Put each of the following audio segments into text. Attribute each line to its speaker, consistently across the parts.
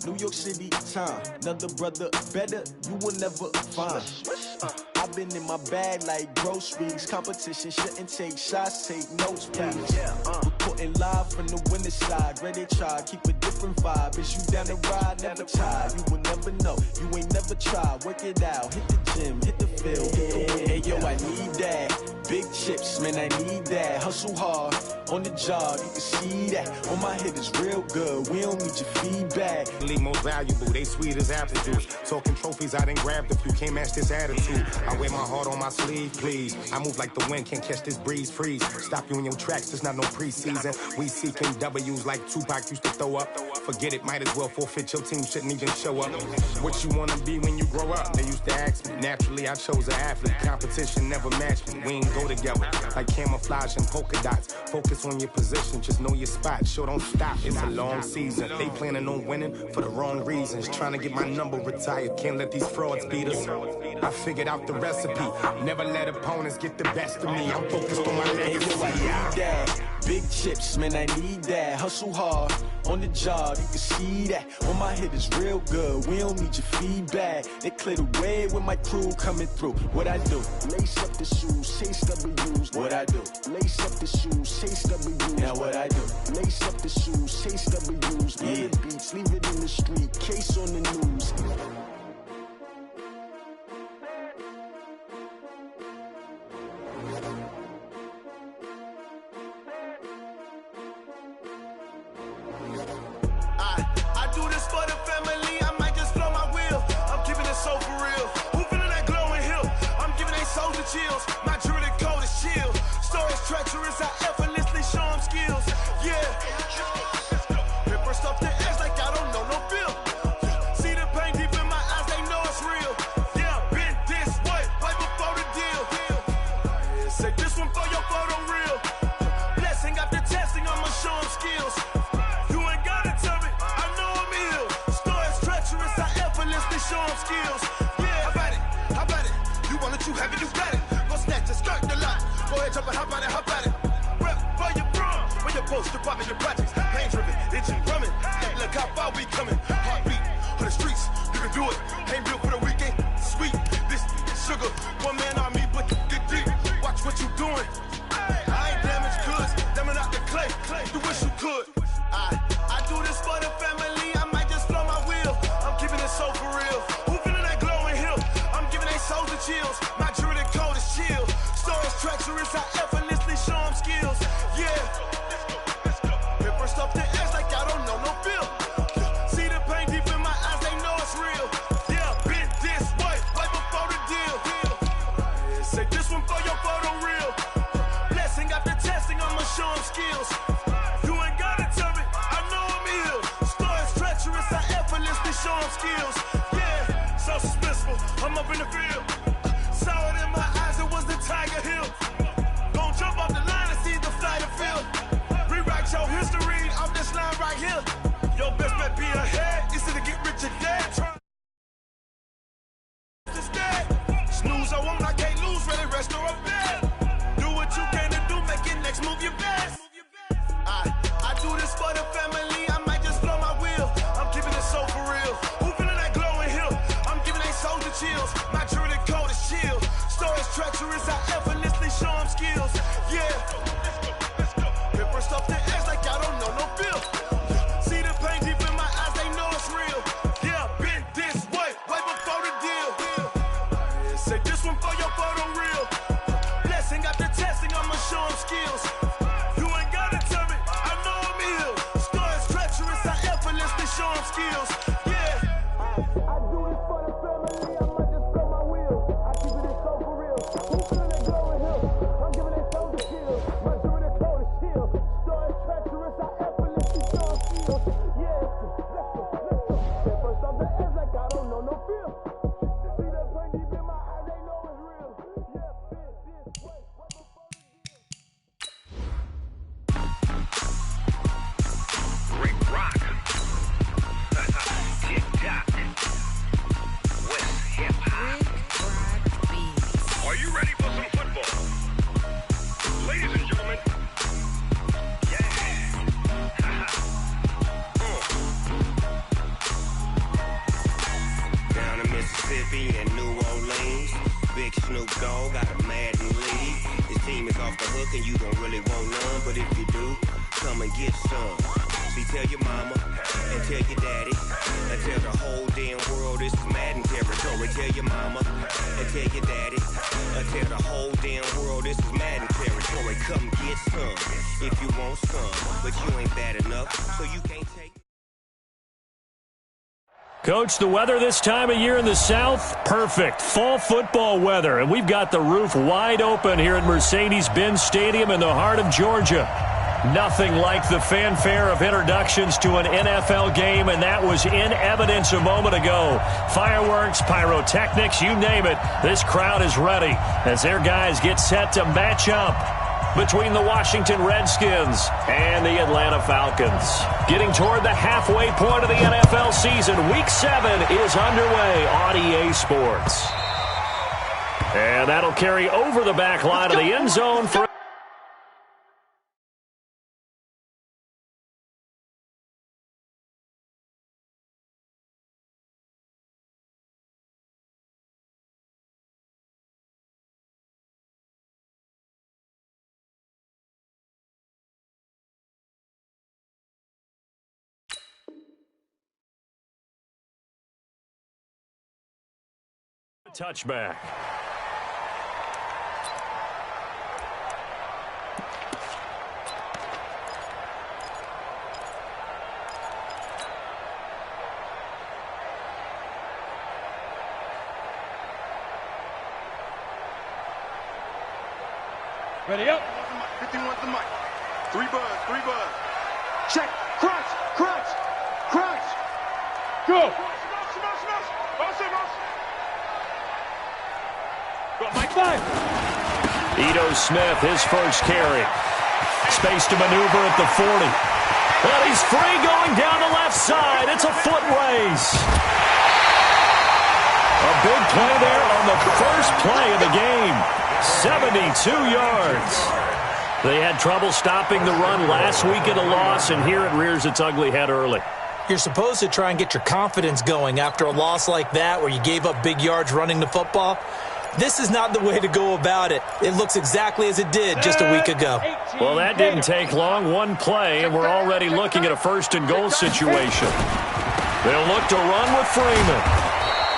Speaker 1: New York City time. Another brother better, you will never find. I've been in my bag like groceries. Competition shouldn't take shots, take notes, please. Reporting live from the winter side. Ready to try, keep a different vibe. Is you down the ride, never tired. You will never know, you ain't never tried. Work it out, hit the gym, hit the field, hit the win. Hey yo, I need that. Big chips, man, I need that. Hustle hard, on the job, you can see that. On my head is real good, we don't need your feedback.
Speaker 2: Most valuable, they sweet as apple juice. Talking trophies, I done grabbed a few, can't match this attitude. I wear my heart on my sleeve, please. I move like the wind, can't catch this breeze, freeze. Stop you in your tracks, there's not no preseason. We seeking W's like Tupac used to throw up. Forget it, might as well forfeit, your team shouldn't even show up. What you wanna be when you grow up? They used to ask me, naturally I chose an athlete. Competition never matched me, we ain't go together. Like camouflage and polka dots. Focus on your position, just know your spot. Sure, don't stop, it's a long season. They planning on winning for the wrong reasons. Trying to get my number retired, can't let these frauds beat us. I figured out the recipe, never let opponents get the best of me. I'm focused on my legacy.
Speaker 1: I need that. Big chips, man, I need that. Hustle hard, on the job, you can see that. On my head is real good, we don't need your feedback. They clear the way with my crew coming through. What I do? Lace up the shoes, chase W's. What I do? Lace up the shoes, chase W's. Now what I do? Lace up the shoes, chase W's. Yeah. The beats, leave it in the street, case on the news.
Speaker 3: I do this for the family, I might just blow my wheel. I'm keeping it so for real. Who feeling that glowing hill? I'm giving they souls the chills. My jewelry code is chill. Stories treacherous, I effortlessly show them skills. Yeah. Paper stuff to edge like I don't know no feel. See the pain deep in my eyes, they know it's real. Yeah, been this way, way before the deal. Say this one for your photo real. Blessing after testing, I'ma show them skills. Show them skills. Yeah, how about it? You want it, you have it, you got it. Go snatch it, skirt the lot. Go ahead, jump it, hop on it. Rep for your prom, for your poster, popping your projects. Pain driven, itching, drumming. Look how far we coming. Heartbeat on the streets, you can do it. Ain't built for the weekend. Sweet, this sugar. One man army, but get deep. Watch what you doing. I ain't damaged goods, damn out the clay. You wish you could. I do this for the family. I might just blow my wheel. I'm keeping it so for real. Who feeling that glowing hill? I'm giving they souls the chills. My jewelry code is chill. Stories treacherous, I effortlessly show them skills. Yeah. Paper stuff to edge like I don't know no feel. See the pain deep in my eyes, they know it's real. Yeah, been this way, way before the deal. Say this one for your photo real. Blessing after testing, I'ma show them skills. You ain't gotta tell me, I know I'm ill. Stories treacherous, I effortlessly show them skills. Yeah, so suspenseful, I'm up in the field. Saw it in my eyes, it was the Tiger Hill. Gon' jump off the line and see the flight of field. Rewrite your history off this line right here. Your best bet be ahead, it's to get rich or dead. Instead, snooze, I won't, I can't lose, ready, rest or a bed. Do what you can to do, make it next move your best. I do this for the family, I might just blow my wheel. I'm keeping it so for real. Who feeling that glowing hill? I'm giving they souls the chills. My jewelry code is chill. Stories treacherous, I effortlessly show them skills. Yeah. Paper stuff to edge like I don't know no feel. See the pain deep in my eyes, they know it's real. Yeah, been this way, way before the deal. Say this one for your photo real. Blessing after testing, I'ma show them skills. You ain't gotta tell me, I know I'm ill. Stories treacherous, I effortlessly show them skills. Yeah. I do this for the family, I might just blow my wheel. I keep it so for real. Who feeling that glowing hill? I'm giving they souls the chills. My jewelry code is chill. Stories treacherous, I effortlessly show them skills. Yeah. Let's go. Paper stuff the edge like I don't know no feel. See that pain deep in my eyes, they know it's real. Yeah, been this way, way before the deal.
Speaker 4: Rick Rock. Mississippi and New Orleans. Big Snoop Dogg got a Madden league. His team is off the hook and you don't really want none, but if you do, come and get some. See, tell your mama and tell your daddy and tell the whole damn world this is Madden territory. Tell your mama and tell your daddy and tell the whole damn world this is Madden territory. Come get some if you want some, but you ain't bad enough, so you can't take.
Speaker 5: Coach, the weather this time of year in the South, perfect. Fall football weather, and we've got the roof wide open here at Mercedes-Benz Stadium in the heart of Georgia. Nothing like the fanfare of introductions to an NFL game, and that was in evidence a moment ago. Fireworks, pyrotechnics, you name it. This crowd is ready as their guys get set to match up between the Washington Redskins and the Atlanta Falcons. Getting toward the halfway point of the NFL season, Week 7 is underway on EA Sports. And that'll carry over the back line of the end zone for... touchback.
Speaker 3: Ready up. 51 to the mic. 3 buzz, 3 buzz. Check. Crunch, crunch, crunch. Go.
Speaker 5: Mike 5. Ito Smith, his first carry. Space to maneuver at the 40. And he's free going down the left side. It's a foot race. A big play there on the first play of the game. 72 yards. They had trouble stopping the run last week in a loss, and here it rears its ugly head early.
Speaker 6: You're supposed to try and get your confidence going after a loss like that where you gave up big yards running the football. This is not the way to go about it. It looks exactly as it did just a week ago.
Speaker 5: Well, that didn't take long. One play, and we're already looking at a first-and-goal situation. They'll look to run with Freeman.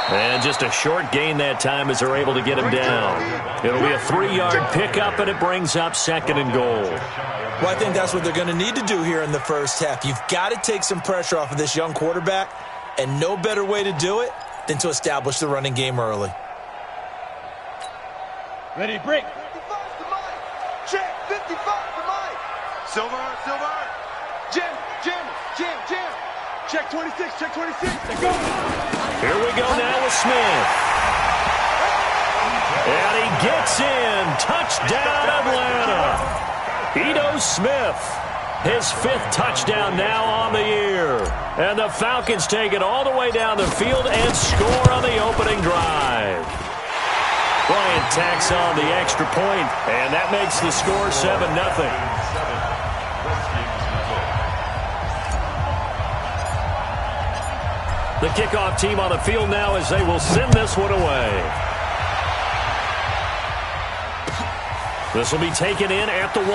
Speaker 5: And just a short gain that time as they're able to get him down. It'll be a 3-yard pickup, and it brings up 2nd and goal.
Speaker 6: Well, I think that's what they're going to need to do here in the first half. You've got to take some pressure off of this young quarterback, and no better way to do it than to establish the running game early.
Speaker 3: Ready, break. 55 to Mike. Check. 55 to Mike. Silver. Jim. Check 26. Check 26. Let's go.
Speaker 5: Here we go now with Smith. And he gets in. Touchdown, Atlanta. Ito Smith, his 5th touchdown now on the year. And the Falcons take it all the way down the field and score on the opening drive. Bryant tacks on the extra point, and that makes the score 7-0. The kickoff team on the field now as they will send this one away. This will be taken in at the 1.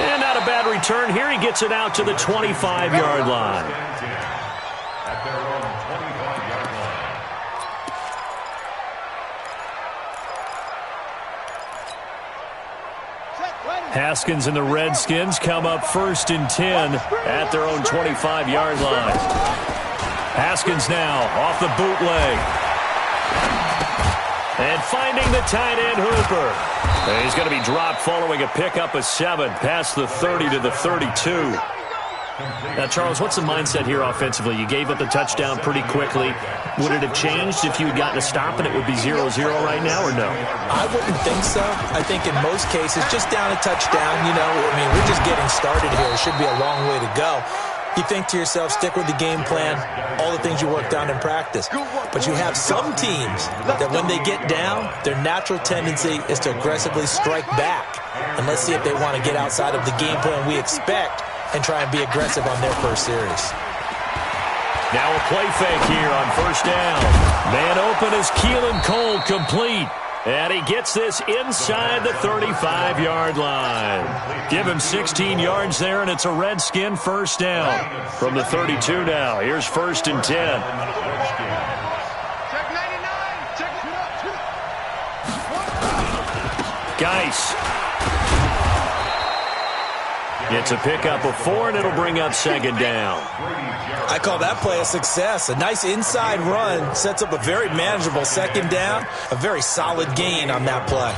Speaker 5: And not a bad return here. He gets it out to the 25-yard line. Haskins and the Redskins come up 1st and 10 at their own 25-yard line. Haskins now off the bootleg. And finding the tight end Hooper. And he's going to be dropped following a pickup of 7 past the 30 to the 32. Now, Charles, what's the mindset here offensively? You gave up the touchdown pretty quickly. Would it have changed if you had gotten a stop and it would be 0-0 right now, or no?
Speaker 6: I wouldn't think so. I think in most cases, just down a touchdown, we're just getting started here. It should be a long way to go. You think to yourself, stick with the game plan, all the things you worked on in practice. But you have some teams that when they get down, their natural tendency is to aggressively strike back. And let's see if they want to get outside of the game plan we expect and try and be aggressive on their first series.
Speaker 5: Now a play fake here on first down. Man open is Keelan Cole, complete. And he gets this inside the 35-yard line. Give him 16 yards there, and it's a Redskin first down. From the 32 now, here's 1st and 10.
Speaker 3: Check 99. Check
Speaker 5: Geis. It's a pickup of 4, and it'll bring up 2nd down.
Speaker 6: I call that play a success. A nice inside run sets up a very manageable 2nd down. A very solid gain on that play.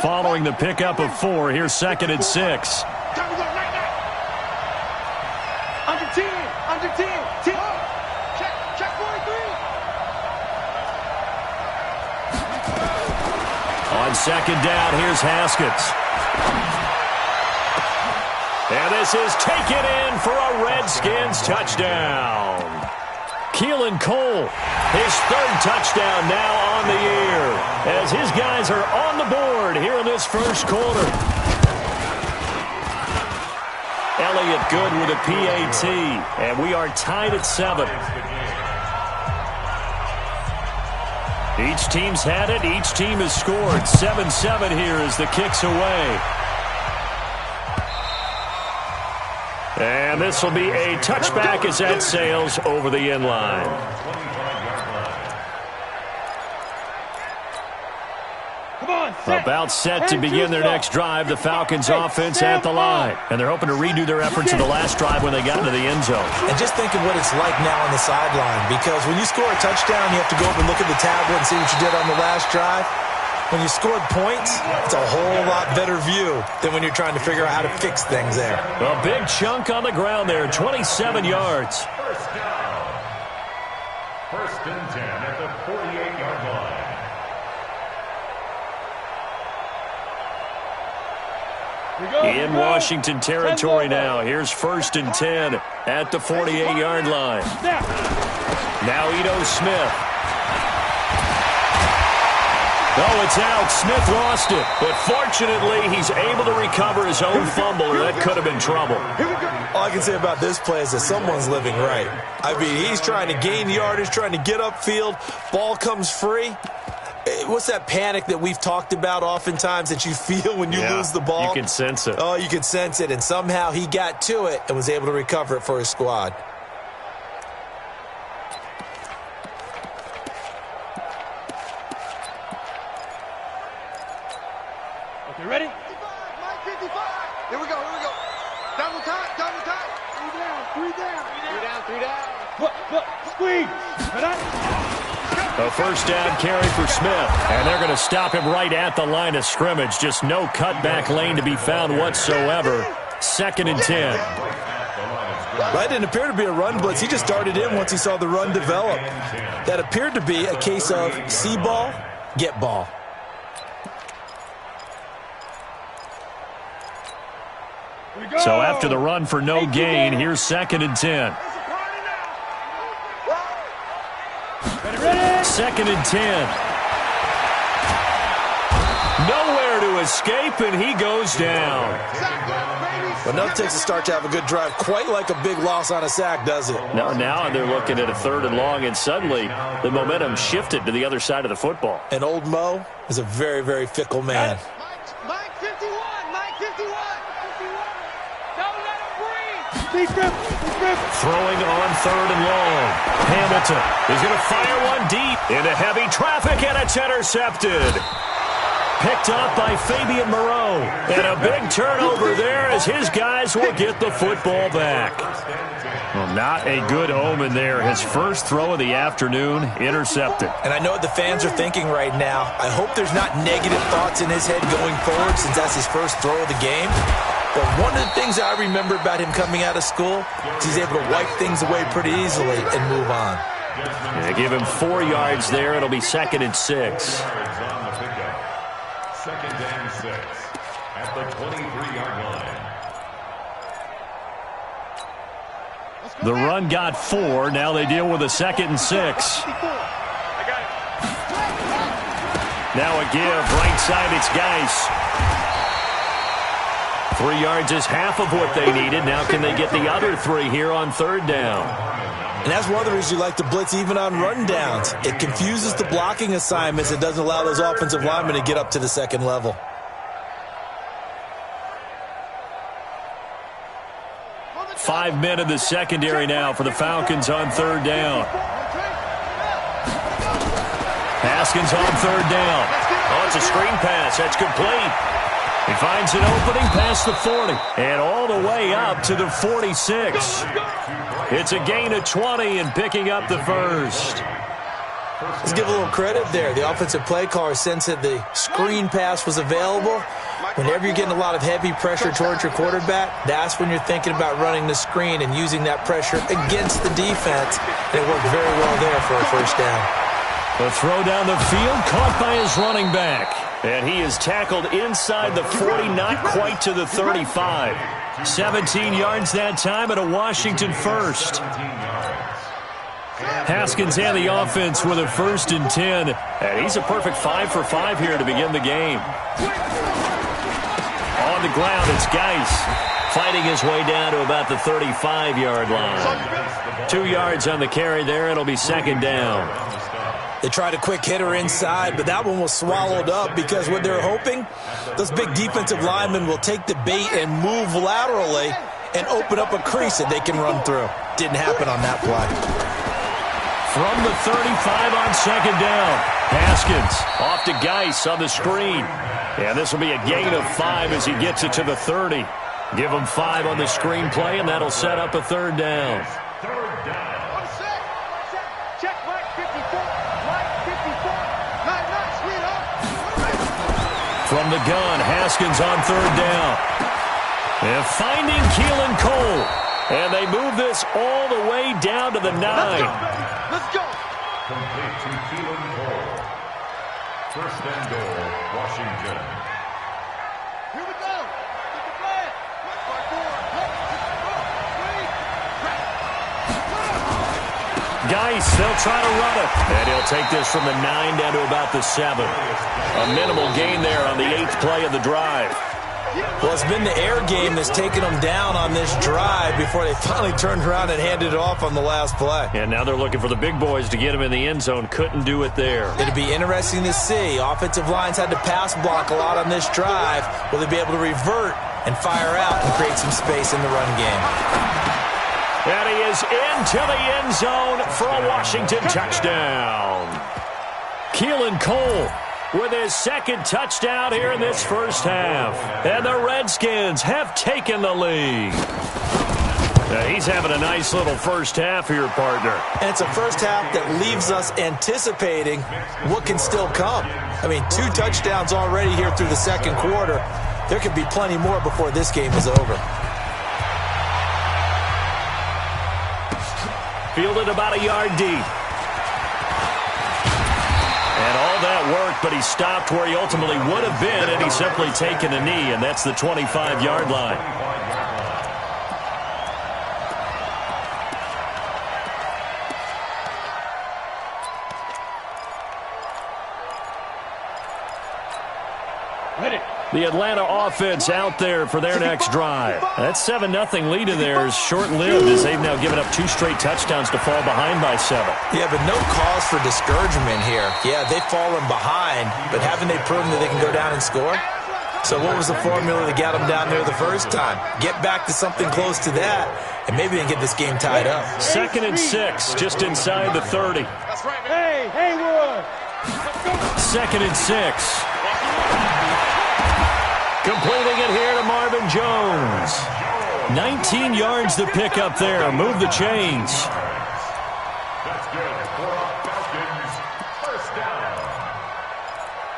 Speaker 5: Following the pickup of 4, here's 2nd and 6.
Speaker 3: Time to go right now. Under 10. Under 10. 10. Check 43.
Speaker 5: On 2nd down, here's Haskins. And this is taken in for a Redskins touchdown. Keelan Cole, his 3rd touchdown now on the year, as his guys are on the board here in this first quarter. Elliott good with a PAT, and we are tied at 7. Each team's had it. Each team has scored. 7-7 here as the kick's away. And this will be a touchback as that sails over the end line. About set to begin their next drive. The Falcons offense at the line. And they're hoping to redo their efforts in the last drive when they got into the end zone.
Speaker 6: And just think of what it's like now on the sideline. Because when you score a touchdown, you have to go up and look at the tablet and see what you did on the last drive. When you scored points, it's a whole lot better view than when you're trying to figure out how to fix things there.
Speaker 5: A big chunk on the ground there, 27 yards.
Speaker 7: First down. 1st and 10 at the 48-yard line.
Speaker 5: In Washington territory now. Here's 1st and 10 at the 48-yard line. Now Ito Smith. Oh, it's out. Smith lost it. But fortunately, he's able to recover his own fumble, or that could have been trouble.
Speaker 6: All I can say about this play is that someone's living right. I mean, he's trying to gain yardage, trying to get upfield. Ball comes free. What's that panic that we've talked about oftentimes that you feel when you lose the ball?
Speaker 5: You can sense it.
Speaker 6: Oh, you can sense it. And somehow he got to it and was able to recover it for his squad.
Speaker 3: Okay, ready? 55, Mike 55. Here we go. Double time. 3 down. Look, squeeze.
Speaker 5: A first down carry for Smith. And they're going to stop him right at the line of scrimmage. Just no cutback lane to be found whatsoever. 2nd and 10.
Speaker 6: That didn't appear to be a run blitz. He just darted in once he saw the run develop. That appeared to be a case of see ball, get ball.
Speaker 5: So after the run for no gain, here's 2nd and 10. 2nd and 10. Nowhere to escape, and he goes down.
Speaker 6: But nothing takes a start to have a good drive, quite like a big loss on a sack, does it?
Speaker 5: No, now they're looking at a 3rd and long, and suddenly the momentum shifted to the other side of the football.
Speaker 6: And old Mo is a very, very fickle man.
Speaker 3: Mike 51. Don't let him breathe.
Speaker 5: Throwing on 3rd and long. Hamilton is going to fire one deep into heavy traffic, and it's intercepted. Picked up by Fabian Moreau. And a big turnover there as his guys will get the football back. Well, not a good omen there. His first throw of the afternoon intercepted.
Speaker 6: And I know what the fans are thinking right now. I hope there's not negative thoughts in his head going forward since that's his first throw of the game. But one of the things I remember about him coming out of school is he's able to wipe things away pretty easily and move on.
Speaker 5: They give him 4 yards there. It'll be 2nd and 6.
Speaker 7: 2nd and 6 at the 23-yard line.
Speaker 5: The run got 4. Now they deal with a 2nd and 6. Now a give. Right side, it's Geis. 3 yards is half of what they needed. Now can they get the other 3 here on 3rd down?
Speaker 6: And that's one of the reasons you like to blitz even on run downs. It confuses the blocking assignments. It doesn't allow those offensive linemen to get up to the second level.
Speaker 5: Five men in the secondary now for the Falcons on 3rd down. Haskins on 3rd down. Oh, it's a screen pass. That's complete. He finds an opening past the 40 and all the way up to the 46. It's a gain of 20 and picking up the first.
Speaker 6: Let's give a little credit there. The offensive play caller sensed that the screen pass was available. Whenever you're getting a lot of heavy pressure towards your quarterback, that's when you're thinking about running the screen and using that pressure against the defense. And it worked very well there for a first down.
Speaker 5: The throw down the field, caught by his running back. And he is tackled inside the 40, not quite to the 35. 17 yards that time and a Washington first. Haskins and the offense with a 1st and 10. And he's a perfect 5 for 5 here to begin the game. On the ground, it's Geis fighting his way down to about the 35-yard line. 2 yards on the carry there. It'll be 2nd down.
Speaker 6: They tried a quick hitter inside, but that one was swallowed up because what they're hoping, those big defensive linemen will take the bait and move laterally and open up a crease that they can run through. Didn't happen on that play.
Speaker 5: From the 35 on 2nd down, Haskins off to Geis on the screen. And this will be a gain of 5 as he gets it to the 30. Give him 5 on the screen play, and that'll set up a 3rd down. From the gun, Haskins on 3rd down. And finding Keelan Cole. And they move this all the way down to the 9.
Speaker 3: Let's go.
Speaker 7: Complete to Keelan Cole. 1st and goal, Washington.
Speaker 3: Here we go. Get the flag.
Speaker 5: Geis, they'll try to run it. And he'll take this from the 9 down to about the 7. A minimal gain there on the 8th play of the drive.
Speaker 6: Well, it's been the air game that's taken them down on this drive before they finally turned around and handed it off on the last play.
Speaker 5: And now they're looking for the big boys to get him in the end zone. Couldn't do it there.
Speaker 6: It'll be interesting to see. Offensive lines had to pass block a lot on this drive. Will they be able to revert and fire out and create some space in the run game?
Speaker 5: And he is into the end zone for a Washington touchdown. Keelan Cole with his 2nd touchdown here in this first half. And the Redskins have taken the lead. Now he's having a nice little first half here, partner.
Speaker 6: And it's a first half that leaves us anticipating what can still come. I mean, 2 touchdowns already here through the 2nd quarter. There could be plenty more before this game is over.
Speaker 5: Fielded about a yard deep. And all that worked, but he stopped where he ultimately would have been, and he's simply taken a knee, and that's the 25-yard line. The Atlanta offense out there for their next drive. That 7-0 lead of theirs short-lived as they've now given up 2 straight touchdowns to fall behind by 7.
Speaker 6: Yeah, but no cause for discouragement here. Yeah, they've fallen behind, but haven't they proven that they can go down and score? So what was the formula that got them down there the first time? Get back to something close to that, and maybe they can get this game tied up.
Speaker 5: 2nd and 6, just inside the 30.
Speaker 3: That's right, man. Hey, Haywood.
Speaker 5: 2nd and 6. Completing it here to Marvin Jones. 19 yards to pick up there. Move the chains.
Speaker 7: That's good for Falcons. First down.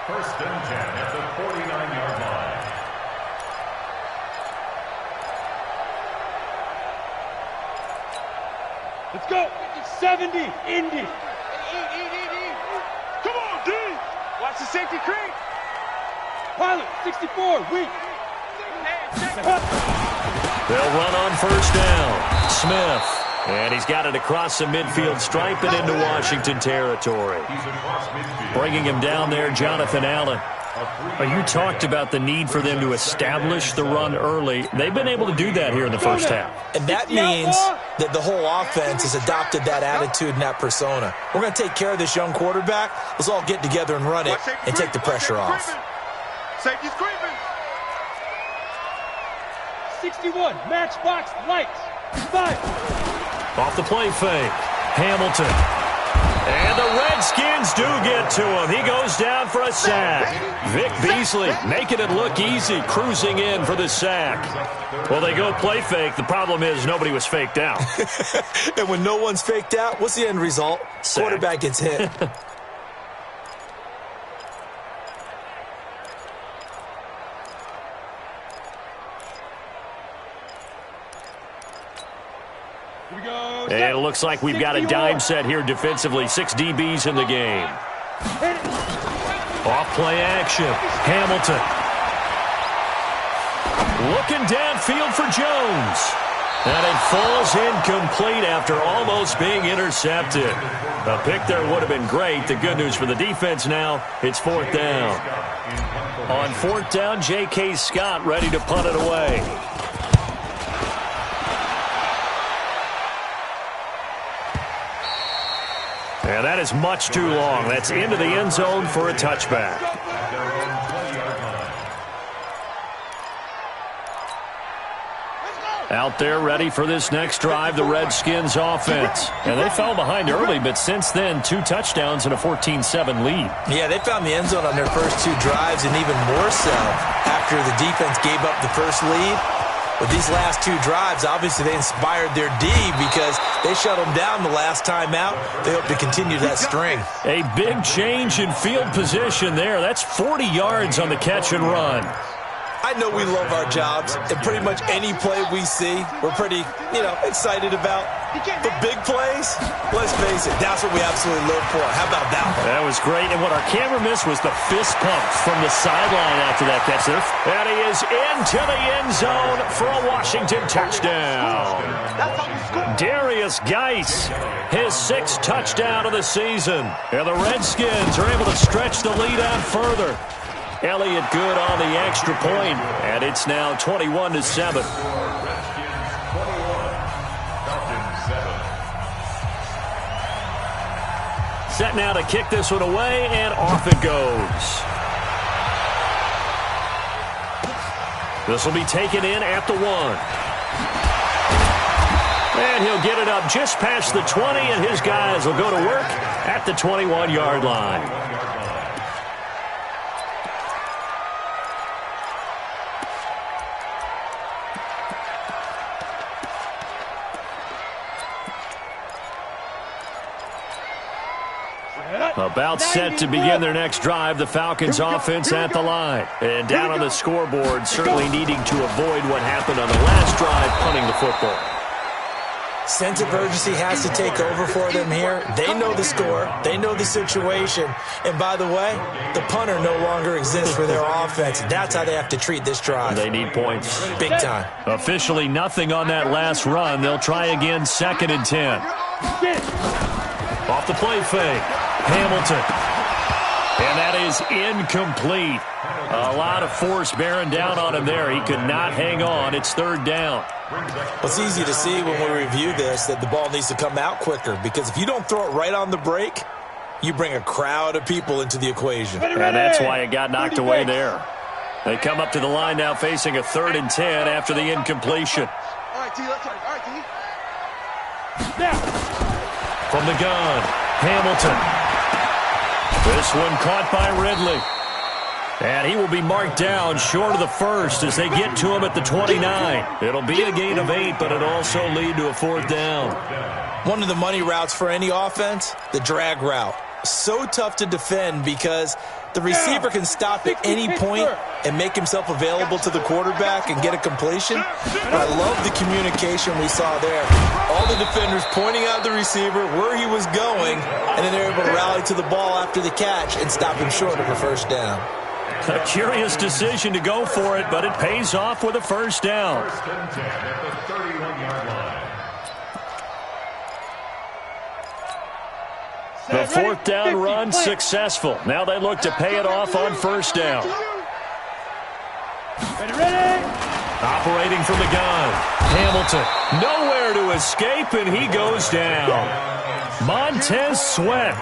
Speaker 7: 1st and 10 at the 49-yard line.
Speaker 3: Let's go. 70, Indy. Come on, D. Watch the safety creep. Pilot, 64, weak.
Speaker 5: They'll run on 1st down. Smith. And he's got it across the midfield stripe and into Washington territory. Bringing him down there, Jonathan Allen. You talked about the need for them to establish the run early. They've been able to do that here in the first half.
Speaker 6: And that means that the whole offense has adopted that attitude and that persona. We're going to take care of this young quarterback. Let's all get together and run it and take the pressure off.
Speaker 3: Safety's creeping.
Speaker 8: 61, matchbox lights. 5.
Speaker 5: Off the play fake. Hamilton. And the Redskins do get to him. He goes down for a sack. Vic Beasley making it look easy, cruising in for the sack. Well, they go play fake. The problem is nobody was faked out.
Speaker 6: And when no one's faked out, what's the end result?
Speaker 5: Sack.
Speaker 6: Quarterback gets hit.
Speaker 5: And it looks like we've got a dime set here defensively. 6 DBs in the game. Off play action. Hamilton. Looking downfield for Jones. And it falls incomplete after almost being intercepted. A pick there would have been great. The good news for the defense now, it's 4th down. On 4th down, J.K. Scott ready to punt it away. And that is much too long. That's into the end zone for a touchback. Out there ready for this next drive, the Redskins offense. And they fell behind early, but since then, 2 touchdowns and a 14-7 lead.
Speaker 6: Yeah, they found the end zone on their first 2 drives, and even more so after the defense gave up the first lead. With these last 2 drives, obviously they inspired their D because they shut them down the last time out. They hope to continue that string.
Speaker 5: A big change in field position there. That's 40 yards on the catch and run.
Speaker 6: I know we love our jobs, and pretty much any play we see, we're pretty, excited about. The big plays, let's face it, that's what we absolutely live for. How about that one?
Speaker 5: That was great, and what our camera missed was the fist pump from the sideline after that catch there. And he is into the end zone for a Washington touchdown. Darius Geis, his 6th touchdown of the season. And the Redskins are able to stretch the lead out further. Elliott good on the extra point, and it's now 21-7. Set now to kick this one away, and off it goes. This will be taken in at the 1. And he'll get it up just past the 20, and his guys will go to work at the 21-yard line. About set to begin their next drive, the Falcons offense at the line. And down on the scoreboard, certainly needing to avoid what happened on the last drive, punting the football.
Speaker 6: Sense of urgency has to take over for them here. They know the score. They know the situation. And by the way, the punter no longer exists for their offense. That's how they have to treat this drive.
Speaker 5: They need points.
Speaker 6: Big time.
Speaker 5: Officially nothing on that last run. They'll try again, 2nd and 10. Off the play fake. Hamilton. And that is incomplete. A lot of force bearing down on him there. He could not hang on. It's 3rd down.
Speaker 6: Well, it's easy to see when we review this that the ball needs to come out quicker, because if you don't throw it right on the break, you bring a crowd of people into the equation.
Speaker 5: And that's why it got knocked away there. They come up to the line now facing a 3rd and 10 after the incompletion.
Speaker 3: All right, T, let's try. All right, T.
Speaker 5: From the gun, Hamilton. This one caught by Ridley. And he will be marked down short of the first as they get to him at the 29. It'll be a gain of 8, but it'll also lead to a 4th down.
Speaker 6: One of the money routes for any offense, the drag route. So tough to defend because the receiver can stop at any point and make himself available to the quarterback and get a completion. But I love the communication we saw there. All the defenders pointing out the receiver, where he was going, and then they're able to rally to the ball after the catch and stop him short of a 1st down.
Speaker 5: A curious decision to go for it, but it pays off with a 1st down.
Speaker 7: At the 31-yard line.
Speaker 5: The fourth down run successful. Now they look to pay it off on first down.
Speaker 8: Ready?
Speaker 5: Operating from the gun. Hamilton nowhere to escape, and he goes down. Montez Sweat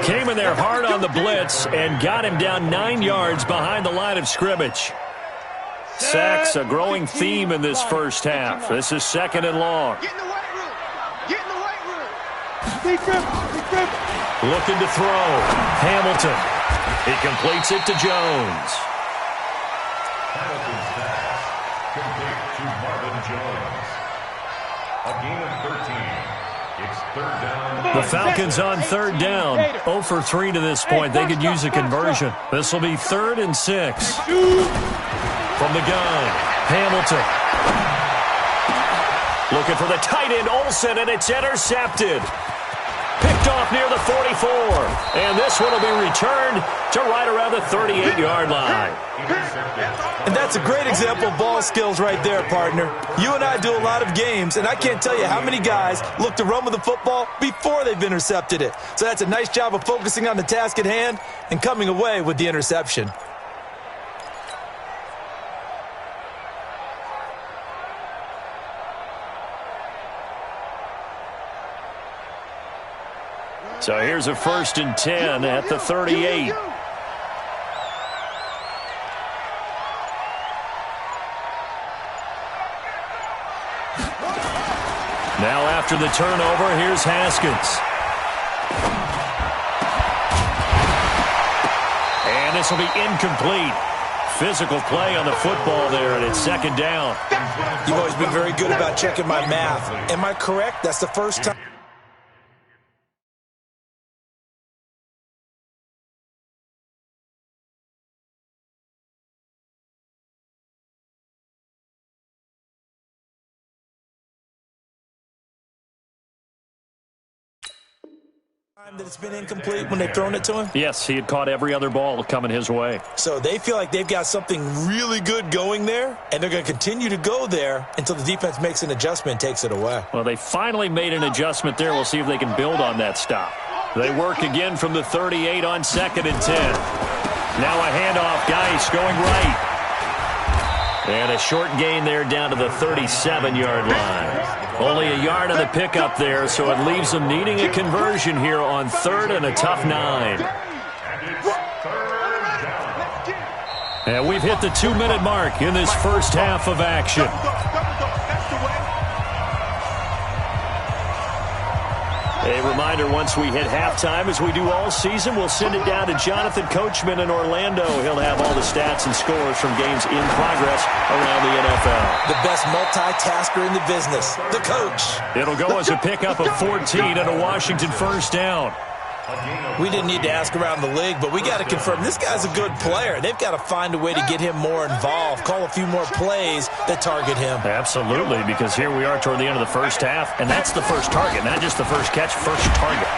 Speaker 5: came in there hard on the blitz and got him down 9 yards behind the line of scrimmage. Sacks, a growing theme in this first half. This is second and long.
Speaker 3: Get in the right room. Get in the right room.
Speaker 5: Looking to throw. Hamilton. He completes it to Jones.
Speaker 7: Hamilton's pass complete to Marvin Jones. A gain of 13. It's third down.
Speaker 5: The Falcons on third down. 0 for 3 to this point. They could use a conversion. This will be 3rd and 6. From the gun, Hamilton. Looking for the tight end, Olsen, and it's intercepted. Picked off near the 44. And this one will be returned to right around the 38-yard line.
Speaker 6: And that's a great example of ball skills right there, partner. You and I do a lot of games, and I can't tell you how many guys look to run with the football before they've intercepted it. So that's a nice job of focusing on the task at hand and coming away with the interception.
Speaker 5: So here's a 1st and 10 at the 38. Now after the turnover, here's Haskins. And this will be incomplete. Physical play on the football there, and it's 2nd down.
Speaker 6: You've always been very good about checking my math. Am I correct? That's the first time. That it's been incomplete when they've thrown it to him?
Speaker 5: Yes, he had caught every other ball coming his way.
Speaker 6: So they feel like they've got something really good going there, and they're going to continue to go there until the defense makes an adjustment and takes it away.
Speaker 5: Well, they finally made an adjustment there. We'll see if they can build on that stop. They work again from the 38 on 2nd and 10. Now a handoff, Geis going right. And a short gain there down to the 37-yard line. Only a yard on the pickup there, so it leaves them needing a conversion here on 3rd and a tough 9. And we've hit the 2-minute mark in this first half of action. A reminder, once we hit halftime, as we do all season, we'll send it down to Jonathan Coachman in Orlando. He'll have all the stats and scores from games in progress around the NFL.
Speaker 6: The best multitasker in the business, the coach.
Speaker 5: It'll go as a pickup of 14 and a Washington 1st down.
Speaker 6: We didn't need to ask around the league, but we got to confirm this guy's a good player. They've got to find a way to get him more involved, call a few more plays that target him.
Speaker 5: Absolutely, because here we are toward the end of the first half, and that's the first target, not just the first catch, first target.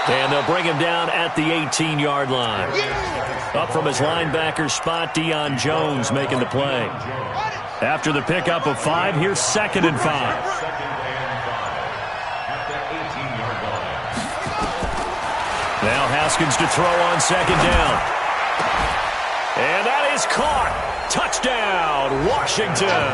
Speaker 5: And they'll bring him down at the 18-yard line. Up from his linebacker spot, Deion Jones making the play. After the pickup of 5, here's 2nd and 5. Now Haskins to throw on 2nd down. And that is caught. Touchdown, Washington.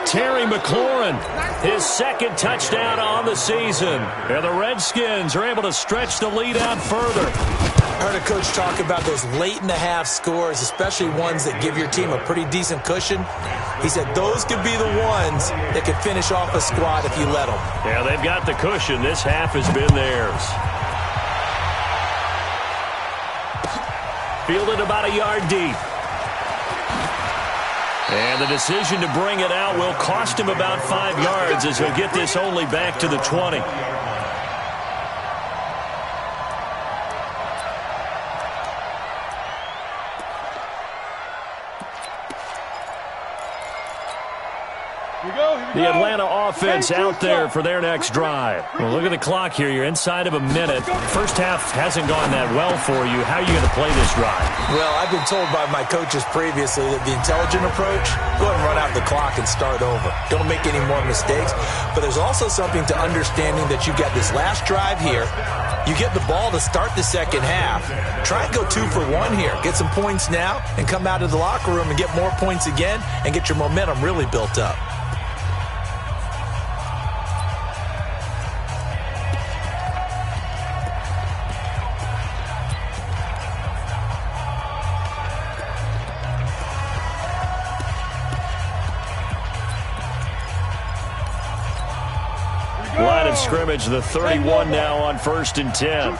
Speaker 5: Terry McLaurin, his 2nd touchdown on the season. And the Redskins are able to stretch the lead out further.
Speaker 6: I heard a coach talk about those late-in-the-half scores, especially ones that give your team a pretty decent cushion. He said those could be the ones that could finish off a squad if you let them.
Speaker 5: Yeah, they've got the cushion. This half has been theirs. Fielded about a yard deep. And the decision to bring it out will cost him about 5 yards as he'll get this only back to the 20. The Atlanta offense out there for their next drive. Well, look at the clock here. You're inside of a minute. First half hasn't gone that well for you. How are you going to play this drive?
Speaker 6: Well, I've been told by my coaches previously that the intelligent approach, go ahead and run out the clock and start over. Don't make any more mistakes. But there's also something to understanding that you've got this last drive here. You get the ball to start the second half. Try and go 2 for 1 here. Get some points now and come out of the locker room and get more points again and get your momentum really built up.
Speaker 5: Line of scrimmage, the 31 now on 1st and 10.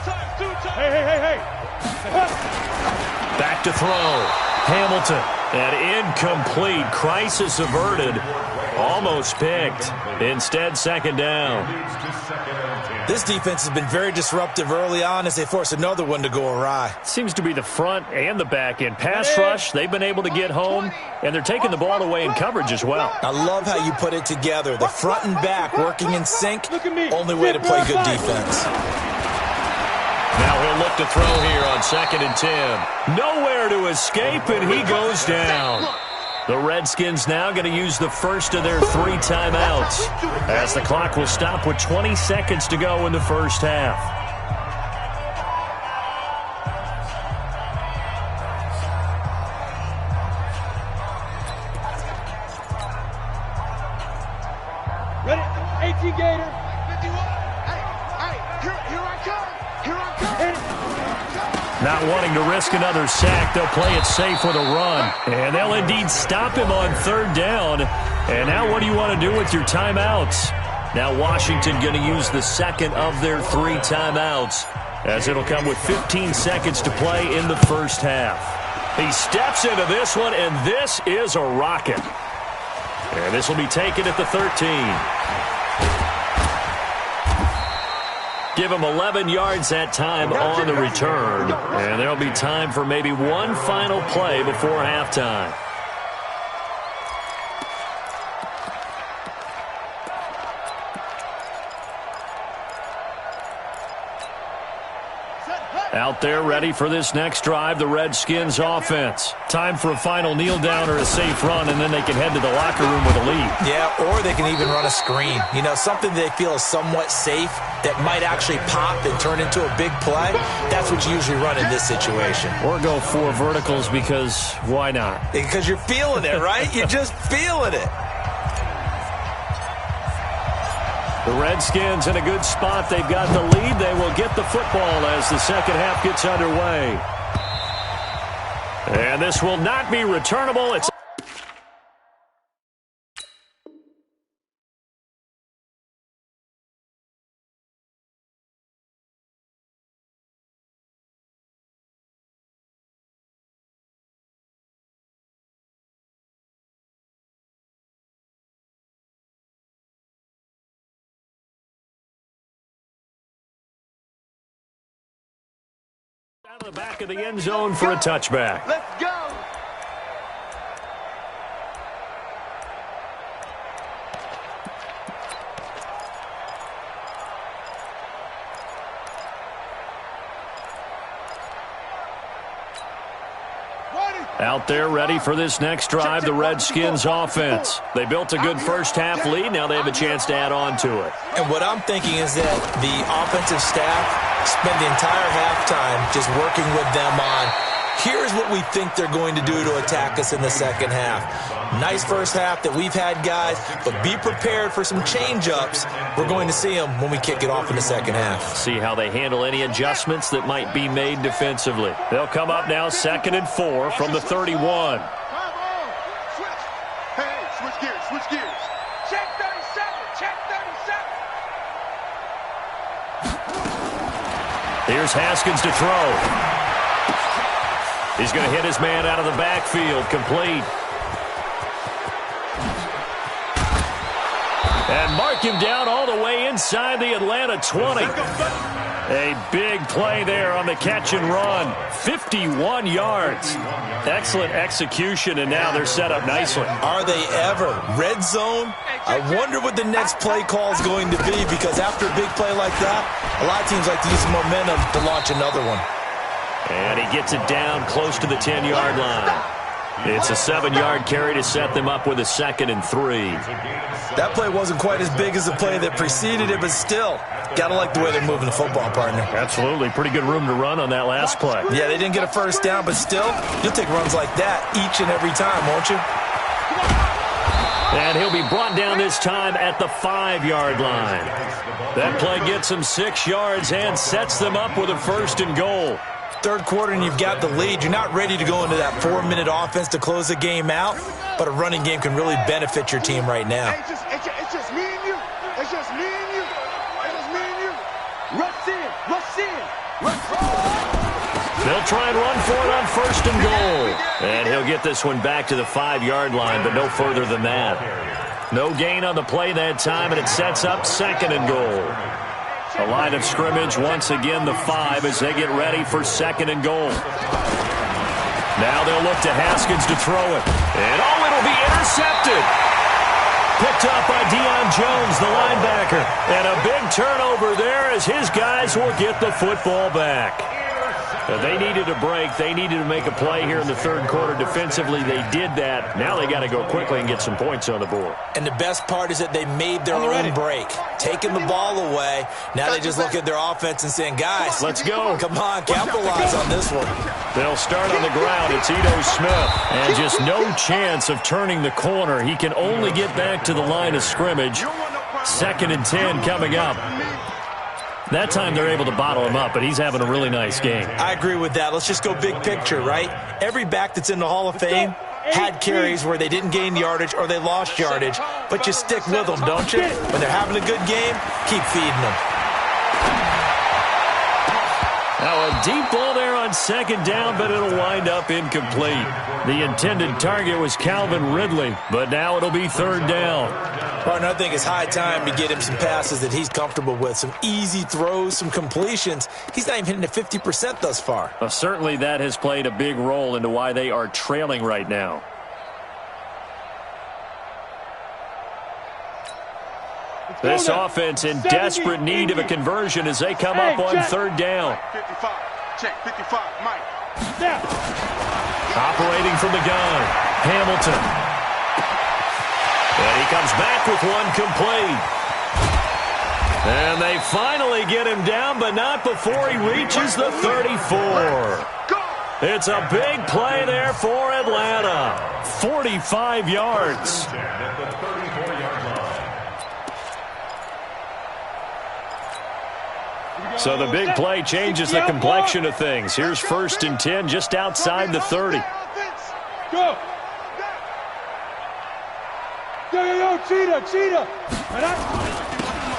Speaker 8: Hey.
Speaker 5: Back to throw. Hamilton. And incomplete. Crisis averted. Almost picked. Instead, second down.
Speaker 6: This defense has been very disruptive early on as they force another one to go awry.
Speaker 5: Seems to be the front and the back end. Pass rush, they've been able to get home, and they're taking the ball away in coverage as well.
Speaker 6: I love how you put it together. The front and back working in sync. Only way to play good defense.
Speaker 5: Now he'll look to throw here on 2nd and 10. Nowhere to escape, and he goes down. The Redskins now going to use the first of their 3 timeouts as the clock will stop with 20 seconds to go in the first half.
Speaker 8: Ready? 18 Gator.
Speaker 5: Not wanting to risk another sack, they'll play it safe with a run. And they'll indeed stop him on 3rd down. And now what do you want to do with your timeouts? Now Washington going to use the second of their 3 timeouts, as it'll come with 15 seconds to play in the first half. He steps into this one, and this is a rocket. And this will be taken at the 13. Give him 11 yards that time on the return. And there'll be time for maybe one final play before halftime. Out there ready for this next drive, the Redskins offense. Time for a final kneel down or a safe run, and then they can head to the locker room with a lead.
Speaker 6: Yeah, or they can even run a screen. You know, something they feel is somewhat safe that might actually pop and turn into a big play. That's what you usually run in this situation.
Speaker 5: Or go 4 verticals because why not?
Speaker 6: Because you're feeling it, right? You're just feeling it.
Speaker 5: The Redskins in a good spot. They've got the lead. They will get the football as the second half gets underway. And this will not be returnable. It's out of the back of the end zone for a touchback.
Speaker 3: Let's go.
Speaker 5: Out there ready for this next drive, the Redskins offense. They built a good first half lead. Now they have a chance to add on to it.
Speaker 6: And what I'm thinking is that the offensive staff spend the entire halftime just working with them on, here's what we think they're going to do to attack us in the second half. Nice first half that we've had, guys, but be prepared for some change-ups. We're going to see them when we kick it off in the second half.
Speaker 5: See how they handle any adjustments that might be made defensively. They'll come up now 2nd and 4 from the 31.
Speaker 3: Switch gears.
Speaker 8: Check 37.
Speaker 5: Here's Haskins to throw. He's going to hit his man out of the backfield, complete. And mark him down all the way inside the Atlanta 20. A big play there on the catch and run. 51 yards. Excellent execution, and now they're set up nicely.
Speaker 6: Are they ever? Red zone, I wonder what the next play call is going to be, because after a big play like that, a lot of teams like to use momentum to launch another one.
Speaker 5: And he gets it down close to the 10-yard line. It's a 7-yard carry to set them up with a 2nd and 3.
Speaker 6: That play wasn't quite as big as the play that preceded it, but still, gotta like the way they're moving the football, partner.
Speaker 5: Absolutely. Pretty good room to run on that last play.
Speaker 6: Yeah, they didn't get a first down, but still, you'll take runs like that each and every time, won't you?
Speaker 5: And he'll be brought down this time at the 5-yard line. That play gets him 6 yards and sets them up with a 1st and goal.
Speaker 6: Third quarter and you've got the lead. You're not ready to go into that 4-minute offense to close the game out, but a running game can really benefit your team right now.
Speaker 8: It's just me and you. It's just me and you. It's just me and you. Rush in. Rush in. Rush in.
Speaker 5: They'll try and run for it on 1st and goal. And he'll get this one back to the 5-yard line, but no further than that. No gain on the play that time, and it sets up 2nd and goal. A line of scrimmage, once again the 5 as they get ready for 2nd and goal. Now they'll look to Haskins to throw it. And it'll be intercepted. Picked up by Deion Jones, the linebacker. And a big turnover there as his guys will get the football back. They needed a break. They needed to make a play here in the third quarter defensively. They did that. Now they got to go quickly and get some points on the board.
Speaker 6: And the best part is that they made their own break, taking the ball away. Now they just look at their offense and saying, guys,
Speaker 5: let's go.
Speaker 6: Come on, capitalize on this one.
Speaker 5: They'll start on the ground. It's Ito Smith. And just no chance of turning the corner. He can only get back to the line of scrimmage. 2nd and 10 coming up. That time they're able to bottle him up, but he's having a really nice game.
Speaker 6: I agree with that. Let's just go big picture, right? Every back that's in the Hall of Fame had carries where they didn't gain yardage or they lost yardage, but you stick with them, don't you? When they're having a good game, keep feeding them.
Speaker 5: Now a deep ball there on 2nd down, but it'll wind up incomplete. The intended target was Calvin Ridley, but now it'll be 3rd down.
Speaker 6: Partner, I think it's high time to get him some passes that he's comfortable with, some easy throws, some completions. He's not even hitting at 50% thus far.
Speaker 5: Well, certainly that has played a big role into why they are trailing right now. This offense in desperate need of a conversion as they come up on 3rd down.
Speaker 3: 55. Check 55. Mike.
Speaker 5: Operating from the gun, Hamilton. And he comes back with one complete. And they finally get him down, but not before he reaches the 34. It's a big play there for Atlanta. 45 yards. So the big play changes the complexion of things. Here's 1st and 10 just outside the 30.
Speaker 8: Go. Yo, Cheetah.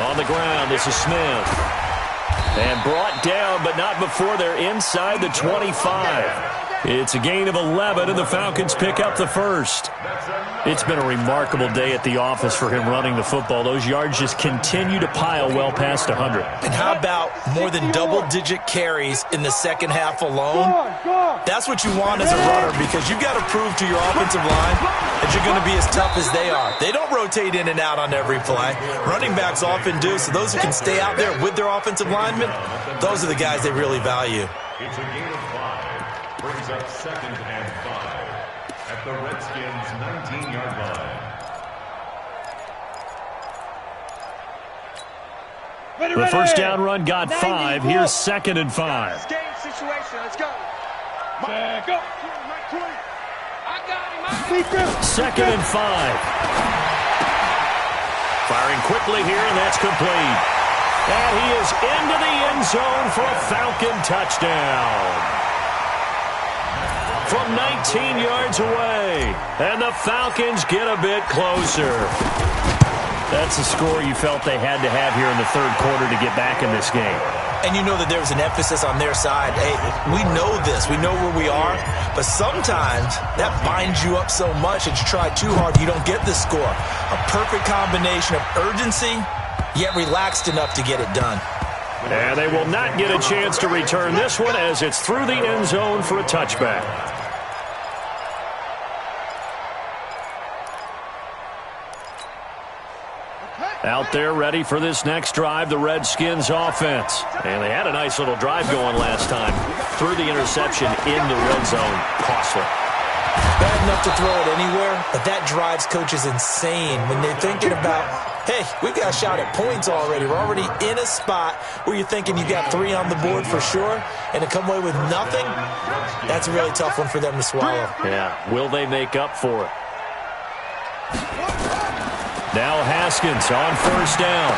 Speaker 5: On the ground, this is Smith. And brought down, but not before they're inside the 25. It's a gain of 11, and the Falcons pick up the 1st. It's been a remarkable day at the office for him running the football. Those yards just continue to pile well past 100.
Speaker 6: And how about more than double-digit carries in the second half alone? That's what you want as a runner, because you've got to prove to your offensive line that you're going to be as tough as they are. They don't rotate in and out on every play. Running backs often do, so those who can stay out there with their offensive linemen, those are the guys they really value.
Speaker 7: It's a gain of 5. Brings up 2nd and 5 at the Redskins' 19-yard line.
Speaker 5: The first down run got 5. Here's 2nd and 5.
Speaker 8: Game situation. Let's go. Go. I got him.
Speaker 5: 2nd and 5. Firing quickly here, and that's complete. And he is into the end zone for a Falcon touchdown. From 19 yards away. And the Falcons get a bit closer. That's the score you felt they had to have here in the third quarter to get back in this game.
Speaker 6: And you know that there was an emphasis on their side. Hey, we know this. We know where we are. But sometimes that binds you up so much that you try too hard, you don't get the score. A perfect combination of urgency, yet relaxed enough to get it done.
Speaker 5: And they will not get a chance to return this one as it's through the end zone for a touchback. Out there ready for this next drive, the Redskins offense. And they had a nice little drive going last time. Threw the interception in the red zone. Costly.
Speaker 6: Bad enough to throw it anywhere, but that drives coaches insane when they're thinking about, hey, we've got a shot at points already. We're already in a spot where you're thinking you got 3 on the board for sure, and to come away with nothing, that's a really tough one for them to swallow.
Speaker 5: Yeah, will they make up for it? Now Haskins on first down.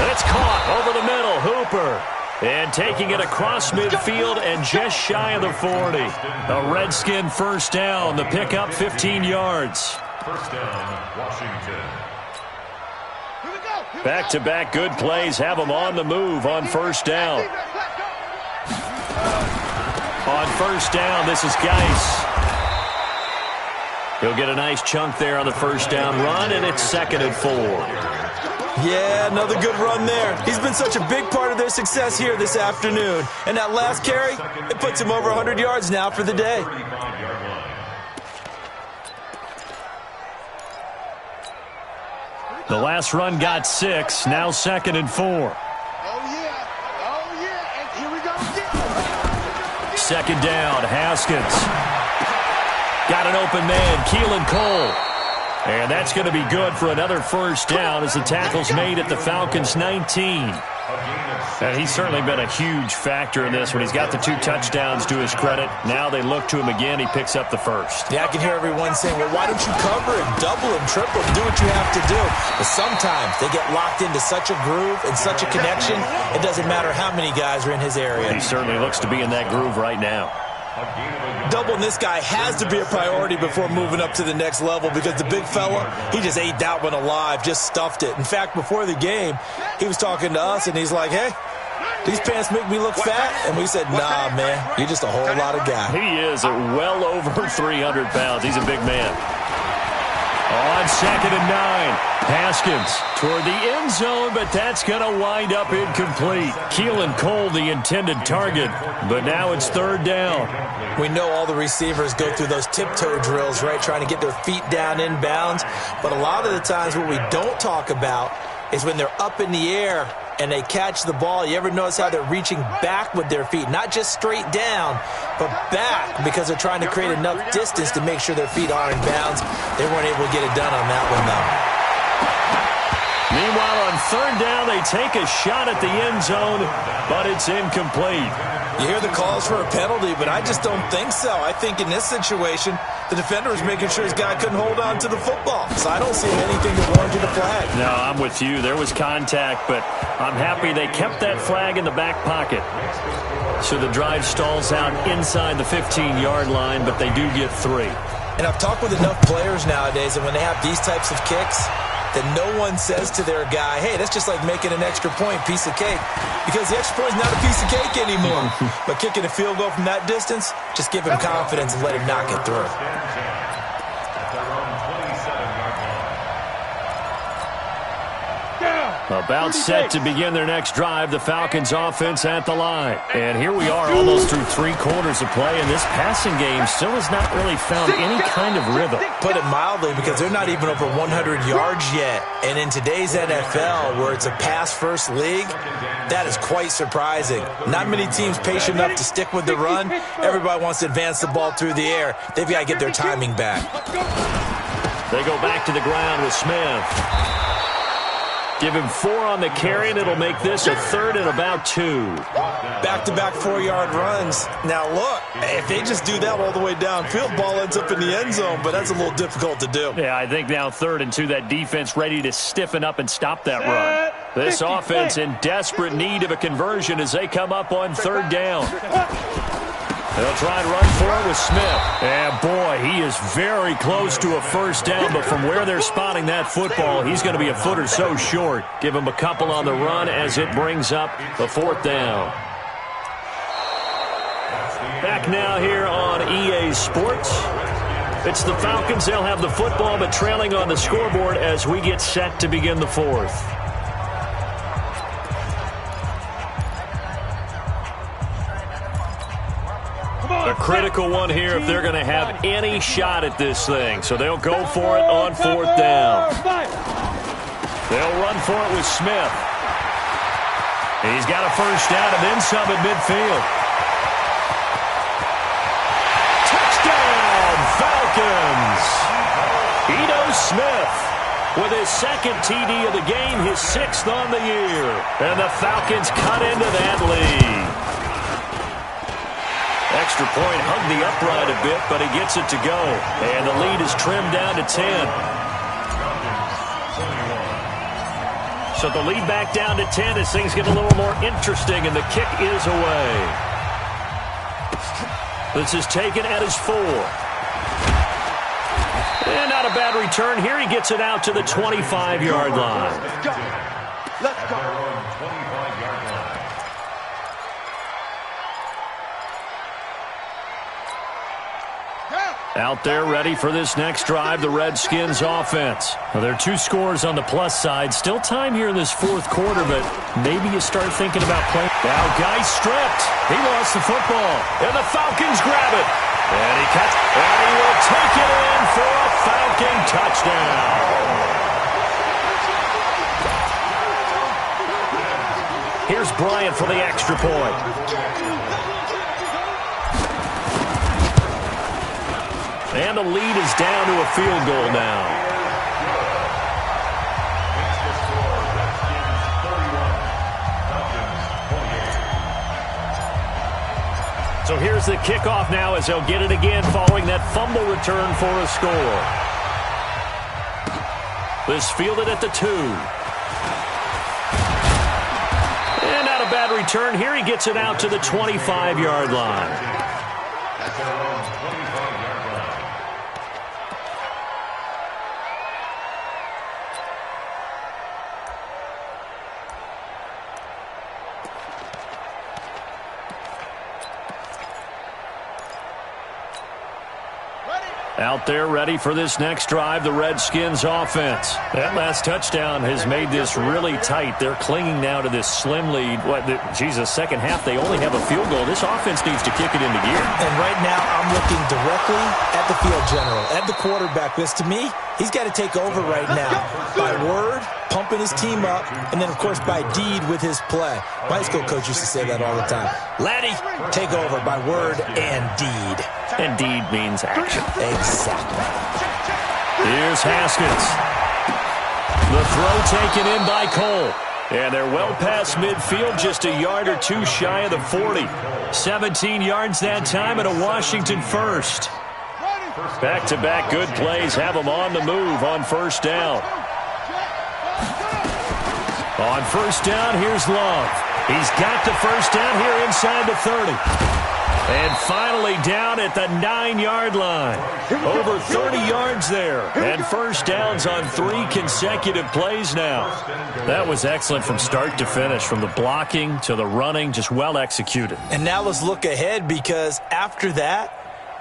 Speaker 5: It's caught over the middle. Hooper. And taking it across midfield and just shy of the 40. A Redskin first down. The pickup 15 yards.
Speaker 7: First down, Washington.
Speaker 5: Back-to-back good plays have them on the move on first down. On first down, this is Geis. He'll get a nice chunk there on the first down run, and it's 2nd and 4.
Speaker 6: Yeah, another good run there. He's been such a big part of their success here this afternoon. And that last carry, it puts him over 100 yards now for the day.
Speaker 5: The last run got 6, now 2nd and 4.
Speaker 8: Oh, yeah, and here we go again.
Speaker 5: 2nd down, Haskins. Got an open man, Keelan Cole. And that's going to be good for another first down as the tackle's made at the Falcons' 19. And he's certainly been a huge factor in this when he's got the 2 touchdowns to his credit. Now they look to him again. He picks up the first.
Speaker 6: Yeah, I can hear everyone saying, well, why don't you cover him, double him, triple him, do what you have to do. But sometimes they get locked into such a groove and such a connection, it doesn't matter how many guys are in his area.
Speaker 5: He certainly looks to be in that groove right now.
Speaker 6: Doubling this guy has to be a priority before moving up to the next level because the big fella, he just ate that one alive, just stuffed it. In fact, before the game, he was talking to us, and he's like, hey, these pants make me look fat. And we said, nah, man, you're just a whole lot of guy.
Speaker 5: He is at well over 300 pounds. He's a big man. On 2nd and 9, Haskins toward the end zone, but that's going to wind up incomplete. Keelan Cole, the intended target, but now it's 3rd down.
Speaker 6: We know all the receivers go through those tiptoe drills, right, trying to get their feet down inbounds. But a lot of the times what we don't talk about is when they're up in the air and they catch the ball. You ever notice how they're reaching back with their feet? Not just straight down, but back because they're trying to create enough distance to make sure their feet are in bounds. They weren't able to get it done on that one, though.
Speaker 5: Meanwhile, on 3rd down, they take a shot at the end zone, but it's incomplete.
Speaker 6: You hear the calls for a penalty, but I just don't think so. I think in this situation, the defender was making sure his guy couldn't hold on to the football. So I don't see anything that warranted a flag.
Speaker 5: No, I'm with you. There was contact, but I'm happy they kept that flag in the back pocket. So the drive stalls out inside the 15-yard line, but they do get 3.
Speaker 6: And I've talked with enough players nowadays, and when they have these types of kicks, that no one says to their guy, hey, that's just like making an extra point, piece of cake. Because the extra point is not a piece of cake anymore. But kicking a field goal from that distance, just give him confidence and let him knock it through.
Speaker 5: About set to begin their next drive, the Falcons offense at the line. And here we are almost through 3 quarters of play, and this passing game still has not really found any kind of rhythm.
Speaker 6: Put it mildly, because they're not even over 100 yards yet. And in today's NFL, where it's a pass-first league, that is quite surprising. Not many teams patient enough to stick with the run. Everybody wants to advance the ball through the air. They've got to get their timing back.
Speaker 5: They go back to the ground with Smith. Give him 4 on the carry, and it'll make this a 3rd and about 2.
Speaker 6: Back-to-back 4-yard runs. Now, look, if they just do that all the way downfield, ball ends up in the end zone, but that's a little difficult to do.
Speaker 5: Yeah, I think now 3rd and 2, that defense ready to stiffen up and stop that run. This offense in desperate need of a conversion as they come up on 3rd down. They'll try and run for it with Smith. And, boy, he is very close to a first down, but from where they're spotting that football, he's going to be a foot or so short. Give him a couple on the run as it brings up the 4th down. Back now here on EA Sports. It's the Falcons. They'll have the football, but trailing on the scoreboard as we get set to begin the 4th. A critical one here if they're going to have any shot at this thing. So they'll go for it on 4th down. They'll run for it with Smith. He's got a first down and then some at midfield. Touchdown, Falcons! Ito Smith with his second TD of the game, his 6th on the year. And the Falcons cut into that lead. Extra point hugged the upright a bit, but he gets it to go. And the lead is trimmed down to 10. So the lead back down to 10 as things get a little more interesting, and the kick is away. This is taken at his 4. And not a bad return here. He gets it out to the 25-yard line.
Speaker 8: Let's go. Let's go.
Speaker 5: Out there ready for this next drive, the Redskins offense. Well, there are 2 scores on the plus side. Still time here in this 4th quarter, but maybe you start thinking about playing. Now Guy stripped. He lost the football. And the Falcons grab it. And he cuts. And he will take it in for a Falcon touchdown. Here's Bryant for the extra point. And the lead is down to a field goal now. So here's the kickoff now as they'll get it again following that fumble return for a score. This fielded at the 2. And not a bad return here. He gets it out to the 25-yard line. Out there ready for this next drive, the Redskins offense. That last touchdown has made this really tight. They're clinging now to this slim lead. Second half, they only have a field goal. This offense needs to kick it into gear.
Speaker 6: And right now, I'm looking directly at the field general, at the quarterback. Because to me, he's got to take over right now. By word, pumping his team up, and then, of course, by deed with his play. My high school coach used to say that all the time. Laddie, take over by word and deed.
Speaker 5: And deed means action.
Speaker 6: Exactly.
Speaker 5: Here's Haskins. The throw taken in by Cole. And they're well past midfield, just a yard or 2 shy of the 40. 17 yards that time and a Washington first. Back-to-back good plays have them on the move on first down. On first down, here's Love. He's got the first down here inside the 30. And finally down at the 9-yard line. Over 30 yards there. And first downs on 3 consecutive plays now. That was excellent from start to finish. From the blocking to the running, just well executed.
Speaker 6: And now let's look ahead, because after that,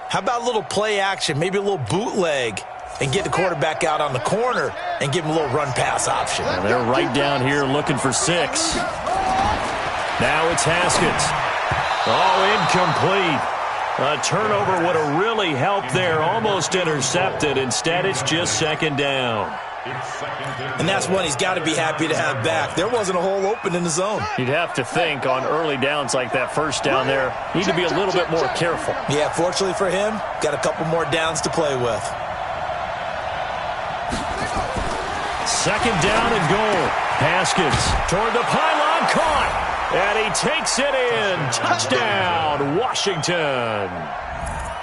Speaker 6: how about a little play action, maybe a little bootleg, and get the quarterback out on the corner and give him a little run-pass option.
Speaker 5: And they're right down here looking for 6. Now it's Haskins. Oh, incomplete. A turnover would have really helped there. Almost intercepted. Instead, it's just second down.
Speaker 6: And that's one he's got to be happy to have back. There wasn't a hole open in the zone.
Speaker 5: You'd have to think on early downs like that first down there, need to be a little bit more careful.
Speaker 6: Yeah, fortunately for him, got a couple more downs to play with.
Speaker 5: Second down and goal. Haskins toward the pylon, caught. And he takes it in. Touchdown, Washington.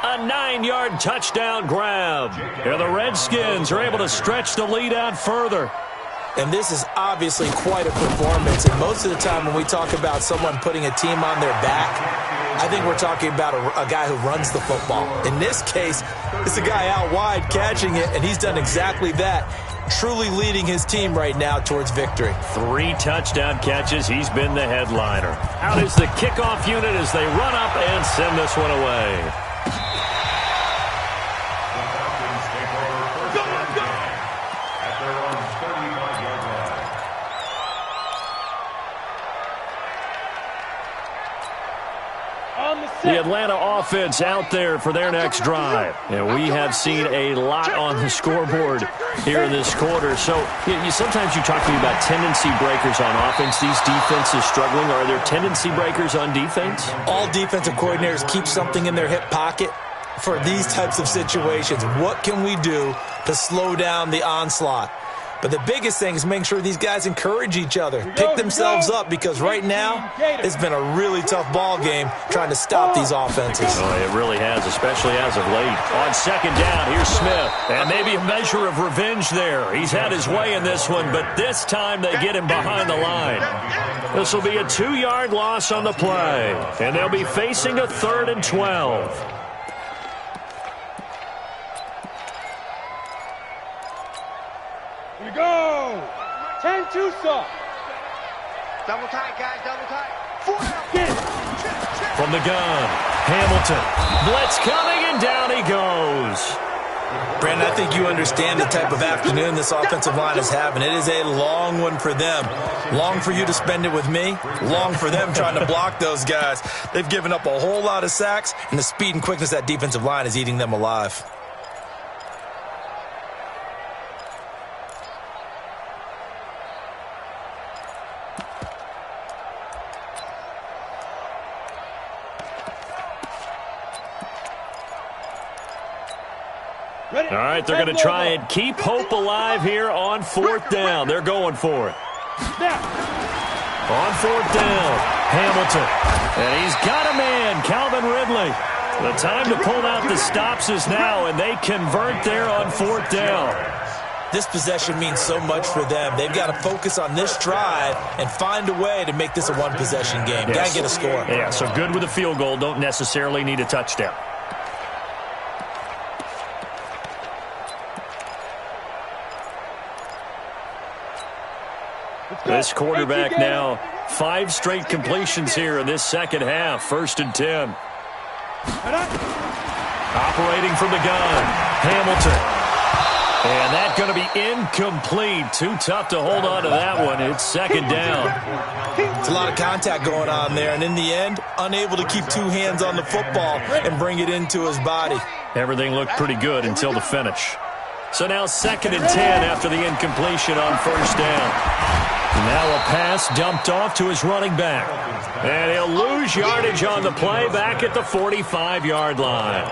Speaker 5: A 9-yard touchdown grab. And the Redskins are able to stretch the lead out further.
Speaker 6: And this is obviously quite a performance. And most of the time when we talk about someone putting a team on their back, I think we're talking about a guy who runs the football. In this case, it's a guy out wide catching it, and he's done exactly that. Truly leading his team right now towards victory.
Speaker 5: 3 touchdown catches. He's been the headliner. Out is the kickoff unit as they run up and send this one away.
Speaker 8: On the
Speaker 5: The Atlanta offense out there for their next drive. And we have seen a lot on the scoreboard here in this quarter. So sometimes you talk to me about tendency breakers on offense. These defenses struggling. Are there tendency breakers on defense?
Speaker 6: All defensive coordinators keep something in their hip pocket for these types of situations. What can we do to slow down the onslaught? But the biggest thing is making sure these guys encourage each other, pick themselves up, because right now it's been a really tough ball game trying to stop these offenses.
Speaker 5: Oh, it really has, especially as of late. On second down, here's Smith. And maybe a measure of revenge there. He's had his way in this one, but this time they get him behind the line. This will be a 2-yard loss on the play, and they'll be facing a 3rd and 12.
Speaker 8: Go! 10-2 soft. Double tight, guys, double tight.
Speaker 5: From the gun, Hamilton. Blitz coming, and down he goes.
Speaker 6: Brandon, I think you understand the type of afternoon this offensive line is having. It is a long one for them. Long for you to spend it with me. Long for them trying to block those guys. They've given up a whole lot of sacks, and the speed and quickness of that defensive line is eating them alive.
Speaker 5: All right, they're going to try and keep hope alive here on 4th down. They're going for it. On 4th down, Hamilton. And he's got a man, Calvin Ridley. The time to pull out the stops is now, and they convert there on 4th down.
Speaker 6: This possession means so much for them. They've got to focus on this drive and find a way to make this a one-possession game. Got to get a score.
Speaker 5: Yeah, so good with a field goal. Don't necessarily need a touchdown. This quarterback now, 5 straight completions here in this second half. 1st and 10. Operating from the gun, Hamilton. And that's going to be incomplete. Too tough to hold on to that one. It's 2nd down.
Speaker 6: It's a lot of contact going on there, and in the end, unable to keep 2 hands on the football and bring it into his body.
Speaker 5: Everything looked pretty good until the finish. So now 2nd and 10 after the incompletion on 1st down. Now a pass dumped off to his running back. And he'll lose yardage on the play back at the 45-yard line.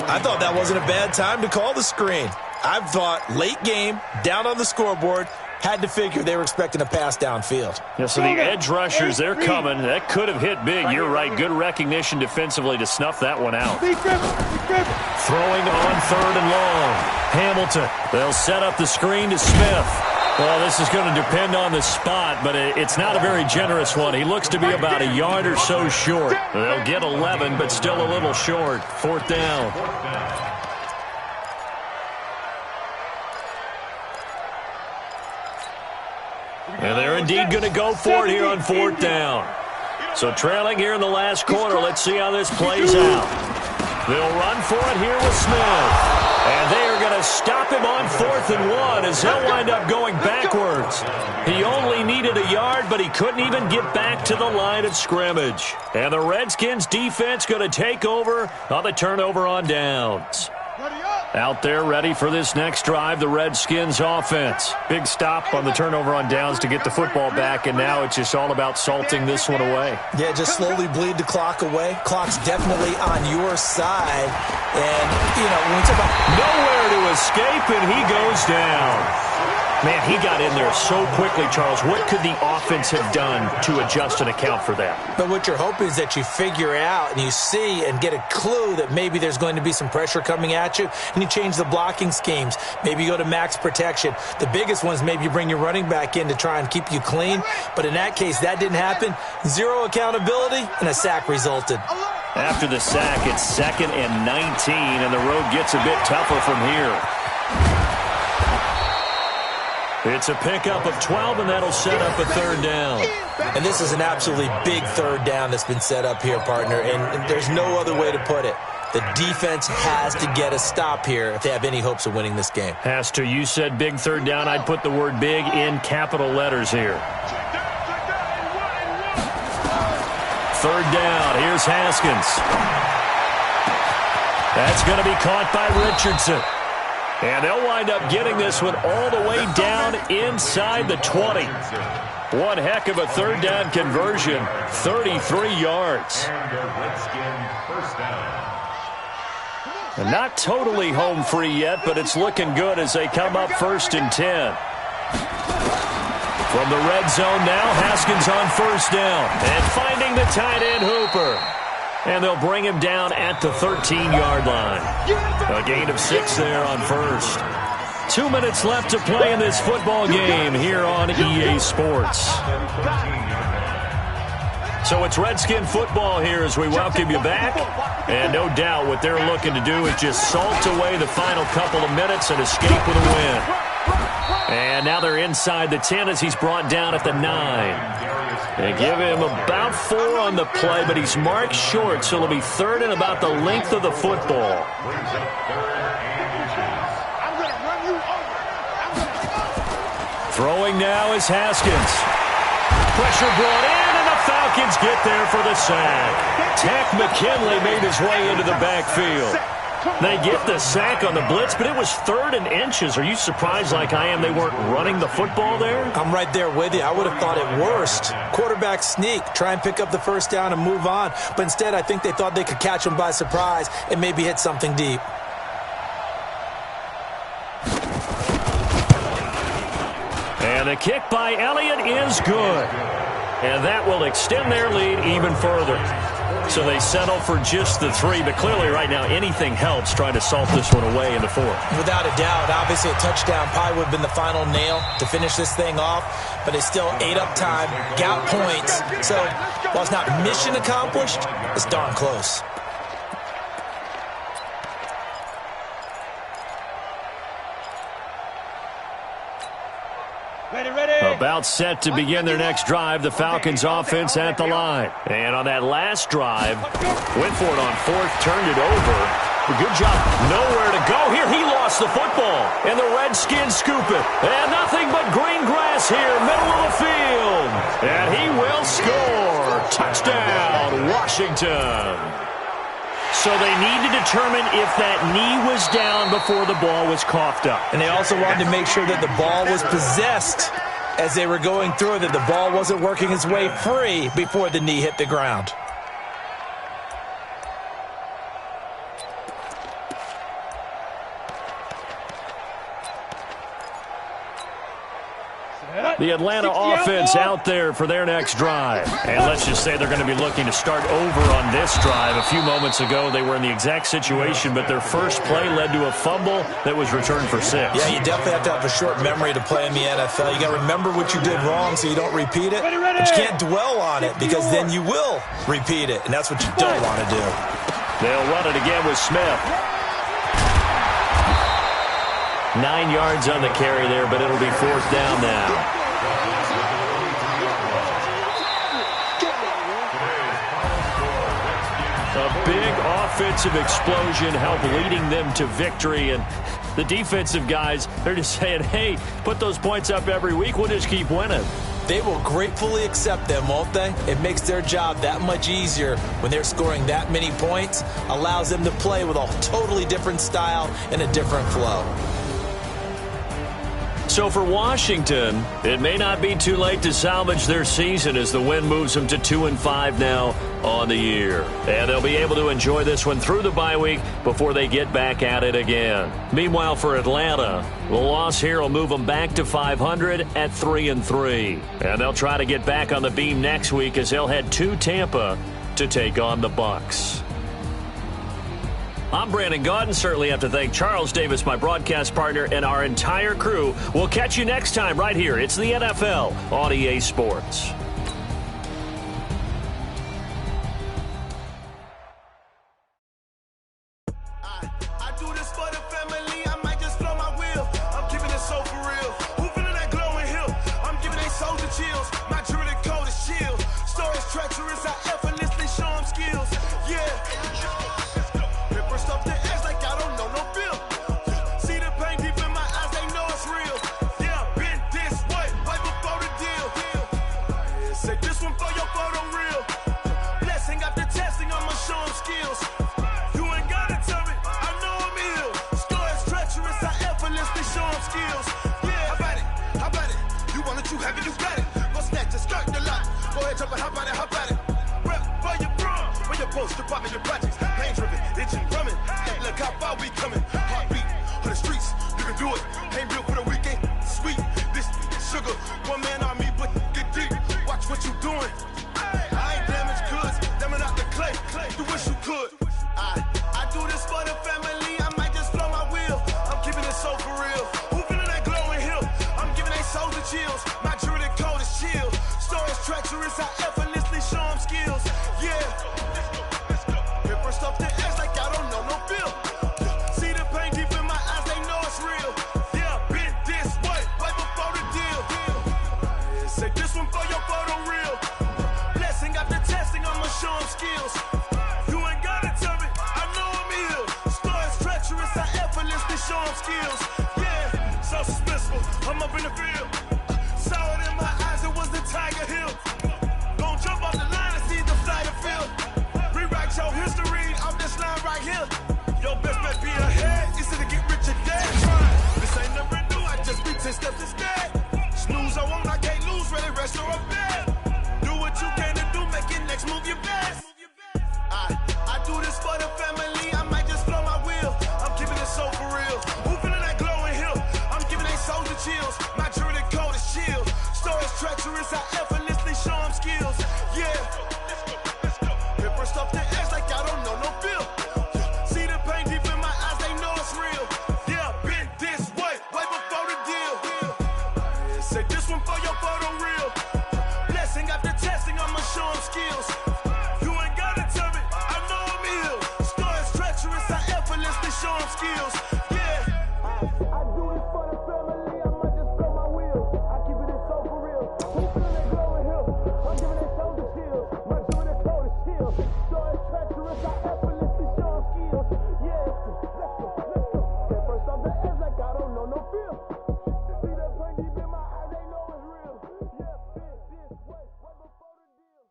Speaker 6: I thought that wasn't a bad time to call the screen. I thought late game, down on the scoreboard, had to figure they were expecting a pass downfield.
Speaker 5: Yeah, so the edge rushers, they're coming. That could have hit big. You're right. Good recognition defensively to snuff that one out. Throwing on 3rd and long. Hamilton. They'll set up the screen to Smith. Well, this is going to depend on the spot, but it's not a very generous one. He looks to be about a yard or so short. They'll get 11, but still a little short. 4th down. And they're indeed going to go for it here on 4th down. So trailing here in the last quarter. Let's see how this plays out. They'll run for it here with Smith. And they are going to stop him on 4th and 1 as he'll wind up going backwards. He only needed a yard, but he couldn't even get back to the line of scrimmage. And the Redskins defense going to take over on the turnover on downs. Out there ready for this next drive, the Redskins offense. Big stop on the turnover on downs to get the football back, and now it's just all about salting this one away.
Speaker 6: Yeah, just slowly bleed the clock away. Clock's definitely on your side. And, when we talk about
Speaker 5: nowhere to escape, and he goes down. Man, he got in there so quickly, Charles. What could the offense have done to adjust and account for that?
Speaker 6: But what you're hoping is that you figure out and you see and get a clue that maybe there's going to be some pressure coming at you, and you change the blocking schemes. Maybe you go to max protection. The biggest one is maybe you bring your running back in to try and keep you clean. But in that case, that didn't happen. 0 accountability, and a sack resulted.
Speaker 5: After the sack, it's 2nd and 19, and the road gets a bit tougher from here. It's a pickup of 12, and that'll set up a 3rd down.
Speaker 6: And this is an absolutely big 3rd down that's been set up here, partner, and there's no other way to put it. The defense has to get a stop here if they have any hopes of winning this game.
Speaker 5: Has to. You said big 3rd down. I'd put the word big in capital letters here. third down. Here's Haskins. That's going to be caught by Richardson. And they'll wind up getting this one all the way down inside the 20. One heck of a third down conversion, 33 yards.
Speaker 7: And a Redskin first down.
Speaker 5: And not totally home free yet, but it's looking good as they come up 1st and 10. From the red zone now, Haskins on first down. And finding the tight end Hooper. And they'll bring him down at the 13-yard line. A gain of 6 there on first. 2 minutes left to play in this football game here on EA Sports. So it's Redskin football here as we welcome you back. And no doubt what they're looking to do is just salt away the final couple of minutes and escape with a win. And now they're inside the 10 as he's brought down at the 9. They give him about 4 on the play, but he's marked short, so it'll be 3rd and about the length of the football. Throwing now is Haskins. Pressure brought in, and the Falcons get there for the sack. Takk McKinley made his way into the backfield. They get the sack on the blitz, but it was 3rd and inches. Are you surprised like I am they weren't running the football there?
Speaker 6: I'm right there with you. I would have thought it worst. Quarterback sneak, try and pick up the first down and move on. But instead, I think they thought they could catch him by surprise and maybe hit something deep.
Speaker 5: And the kick by Elliott is good. And that will extend their lead even further. So they settle for just the 3, but clearly right now anything helps trying to salt this one away in the 4th.
Speaker 6: Without a doubt, obviously a touchdown probably would have been the final nail to finish this thing off, but it's still ate up time, got points. So while it's not mission accomplished, it's darn close.
Speaker 5: About set to begin their next drive, the Falcons offense at the line. And on that last drive, went for it on 4th, turned it over. Good job. Nowhere to go here. He lost the football. And the Redskins scoop it. And nothing but green grass here, middle of the field. And he will score. Touchdown, Washington. So they need to determine if that knee was down before the ball was coughed up.
Speaker 6: And they also wanted to make sure that the ball was possessed as they were going through, that the ball wasn't working its way free before the knee hit the ground.
Speaker 5: The Atlanta offense out there for their next drive. And let's just say they're going to be looking to start over on this drive. A few moments ago, they were in the exact situation, but their first play led to a fumble that was returned for 6.
Speaker 6: Yeah, you definitely have to have a short memory to play in the NFL. You got to remember what you did wrong so you don't repeat it. But you can't dwell on it because then you will repeat it, and that's what you don't want to do.
Speaker 5: They'll run it again with Smith. 9 yards on the carry there, but it'll be 4th down now. A big offensive explosion helped leading them to victory, and the defensive guys, they're just saying, hey, put those points up every week, we'll just keep winning.
Speaker 6: They will gratefully accept them, won't they? It makes their job that much easier when they're scoring that many points, allows them to play with a totally different style and a different flow.
Speaker 5: So for Washington, it may not be too late to salvage their season as the win moves them to 2-5 now on the year. And they'll be able to enjoy this one through the bye week before they get back at it again. Meanwhile, for Atlanta, the loss here will move them back to 500 at 3-3. And they'll try to get back on the beam next week as they'll head to Tampa to take on the Bucs. I'm Brandon Gaudin. Certainly have to thank Charles Davis, my broadcast partner, and our entire crew. We'll catch you next time right here. It's the NFL on EA Sports.
Speaker 3: I do this for the family. I might just blow my wheel. I'm keeping it so for real. Who feeling that glowing hill? I'm giving they soldier chills. My jewelry code is shield. Stories treacherous. I effortlessly show them skills. Yeah. Stuff the edge like I don't know no bill. See the pain deep in my eyes, they know it's real. Yeah, been this way, right before the deal. have it, you got it. Go snatch it, skirt the lot. Go ahead, jump it, hop out it. Rep for your bra, for your poster, popping your projects. Pain driven, itching, drumming. Look how far we coming. Heartbeat for the streets, you can do it. Ain't built for the weekend, sweet. This sugar, one man army, but get deep. Watch what you doing. I ain't damaged goods, damn it out the clay. You wish you could. I do this for the family. I might just blow my wheel. I'm keeping it so for real. Who feeling that glowing hill? I'm giving they souls the chills. My jewelry code is chill. Stories treacherous, I effortlessly show them skills. Yeah. Hip first off the edge like I don't know no feel. See the pain deep in my eyes, they know it's real. Yeah, been this way, way before the deal. Say this one for your photo reel. Blessing after testing, I'ma show them skills. You ain't gotta tell me, I know I'm ill. Stories treacherous, I effortlessly show them skills. Yeah, so suspenseful, I'm up in the field. Saw it in my eyes, it was the Tiger Hill. Gon' jump off the line and see the flight of field. Rewrite your history off this line right here. Your best bet be ahead, easy to get rich or dead. This ain't nothing new, I just be 10 steps instead. Snooze, I won't, I can't lose, ready, rest or up bed. Do what you can to do, make your next move your best. I do this for the family, I might just blow my wheel. I'm keeping it so for real. Who feeling that glowing hill? I'm giving they souls the chills. My jewelry code is chill. Stories treacherous, I effortlessly show them skills. Yeah. Hip first off the edge like I don't know no feel. See the pain deep in my eyes, they know it's real. Yeah, been this way, way before the deal. Say this one for your photo reel. Blessing after testing, I'ma show them skills. You ain't gotta tell me, I know I'm ill. Stories treacherous, I effortlessly show them skills. Yeah. I do this for the family, I might just blow my wheel. I keep it so for real. Who feeling that glowing hill? I'm giving they souls the chills. My jewelry code is chill. Stories treacherous, I effortlessly show them skills. Yeah, let's go. Get first off the edge like I don't know no feel. See that pain deep in my eyes, they know it's real. Yeah, been this way, way before the deal.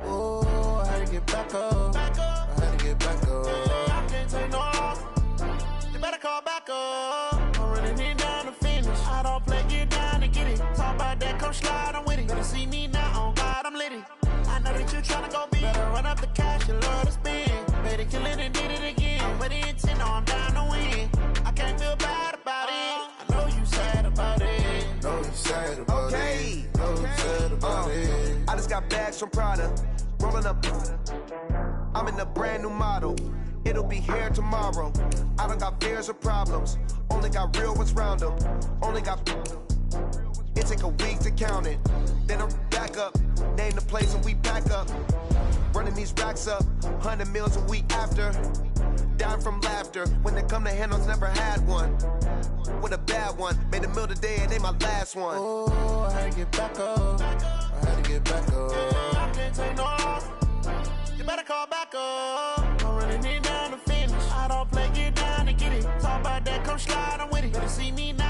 Speaker 9: Oh, I had to get back up. I had to get back up. I can't take no loss. You better call back up. I'm running it down to finish. I don't play, get down to get it. Talk about that, come slide, I'm with it. Better see me now, on God, I'm litty. I know that you tryna go big. Better run up the cash, you love to spend. Better kill it and did it again. I'm with the intent, no, I'm down to win. I can't feel bad about it. I know you sad about it.
Speaker 10: Know you sad about it. Know you sad about it.
Speaker 1: I just got bags from Prada, rolling up. I'm in a brand new model. It'll be here tomorrow. I don't got fears or problems. Only got real ones round them. Only got. It take a week to count it. Then I'm back up. Name the place and we pack up. Running these racks up. 100 meals a week after. Down from laughter. When they come to handles, never had one. With a bad one. Made a meal today and ain't my last one.
Speaker 9: Oh, I had to get back up. I had to get back up. I can't take no loss. You better call back up. I'm running it down to finish. I don't play, get down to get it. Talk about that, come slide, I'm with it. Better see me now.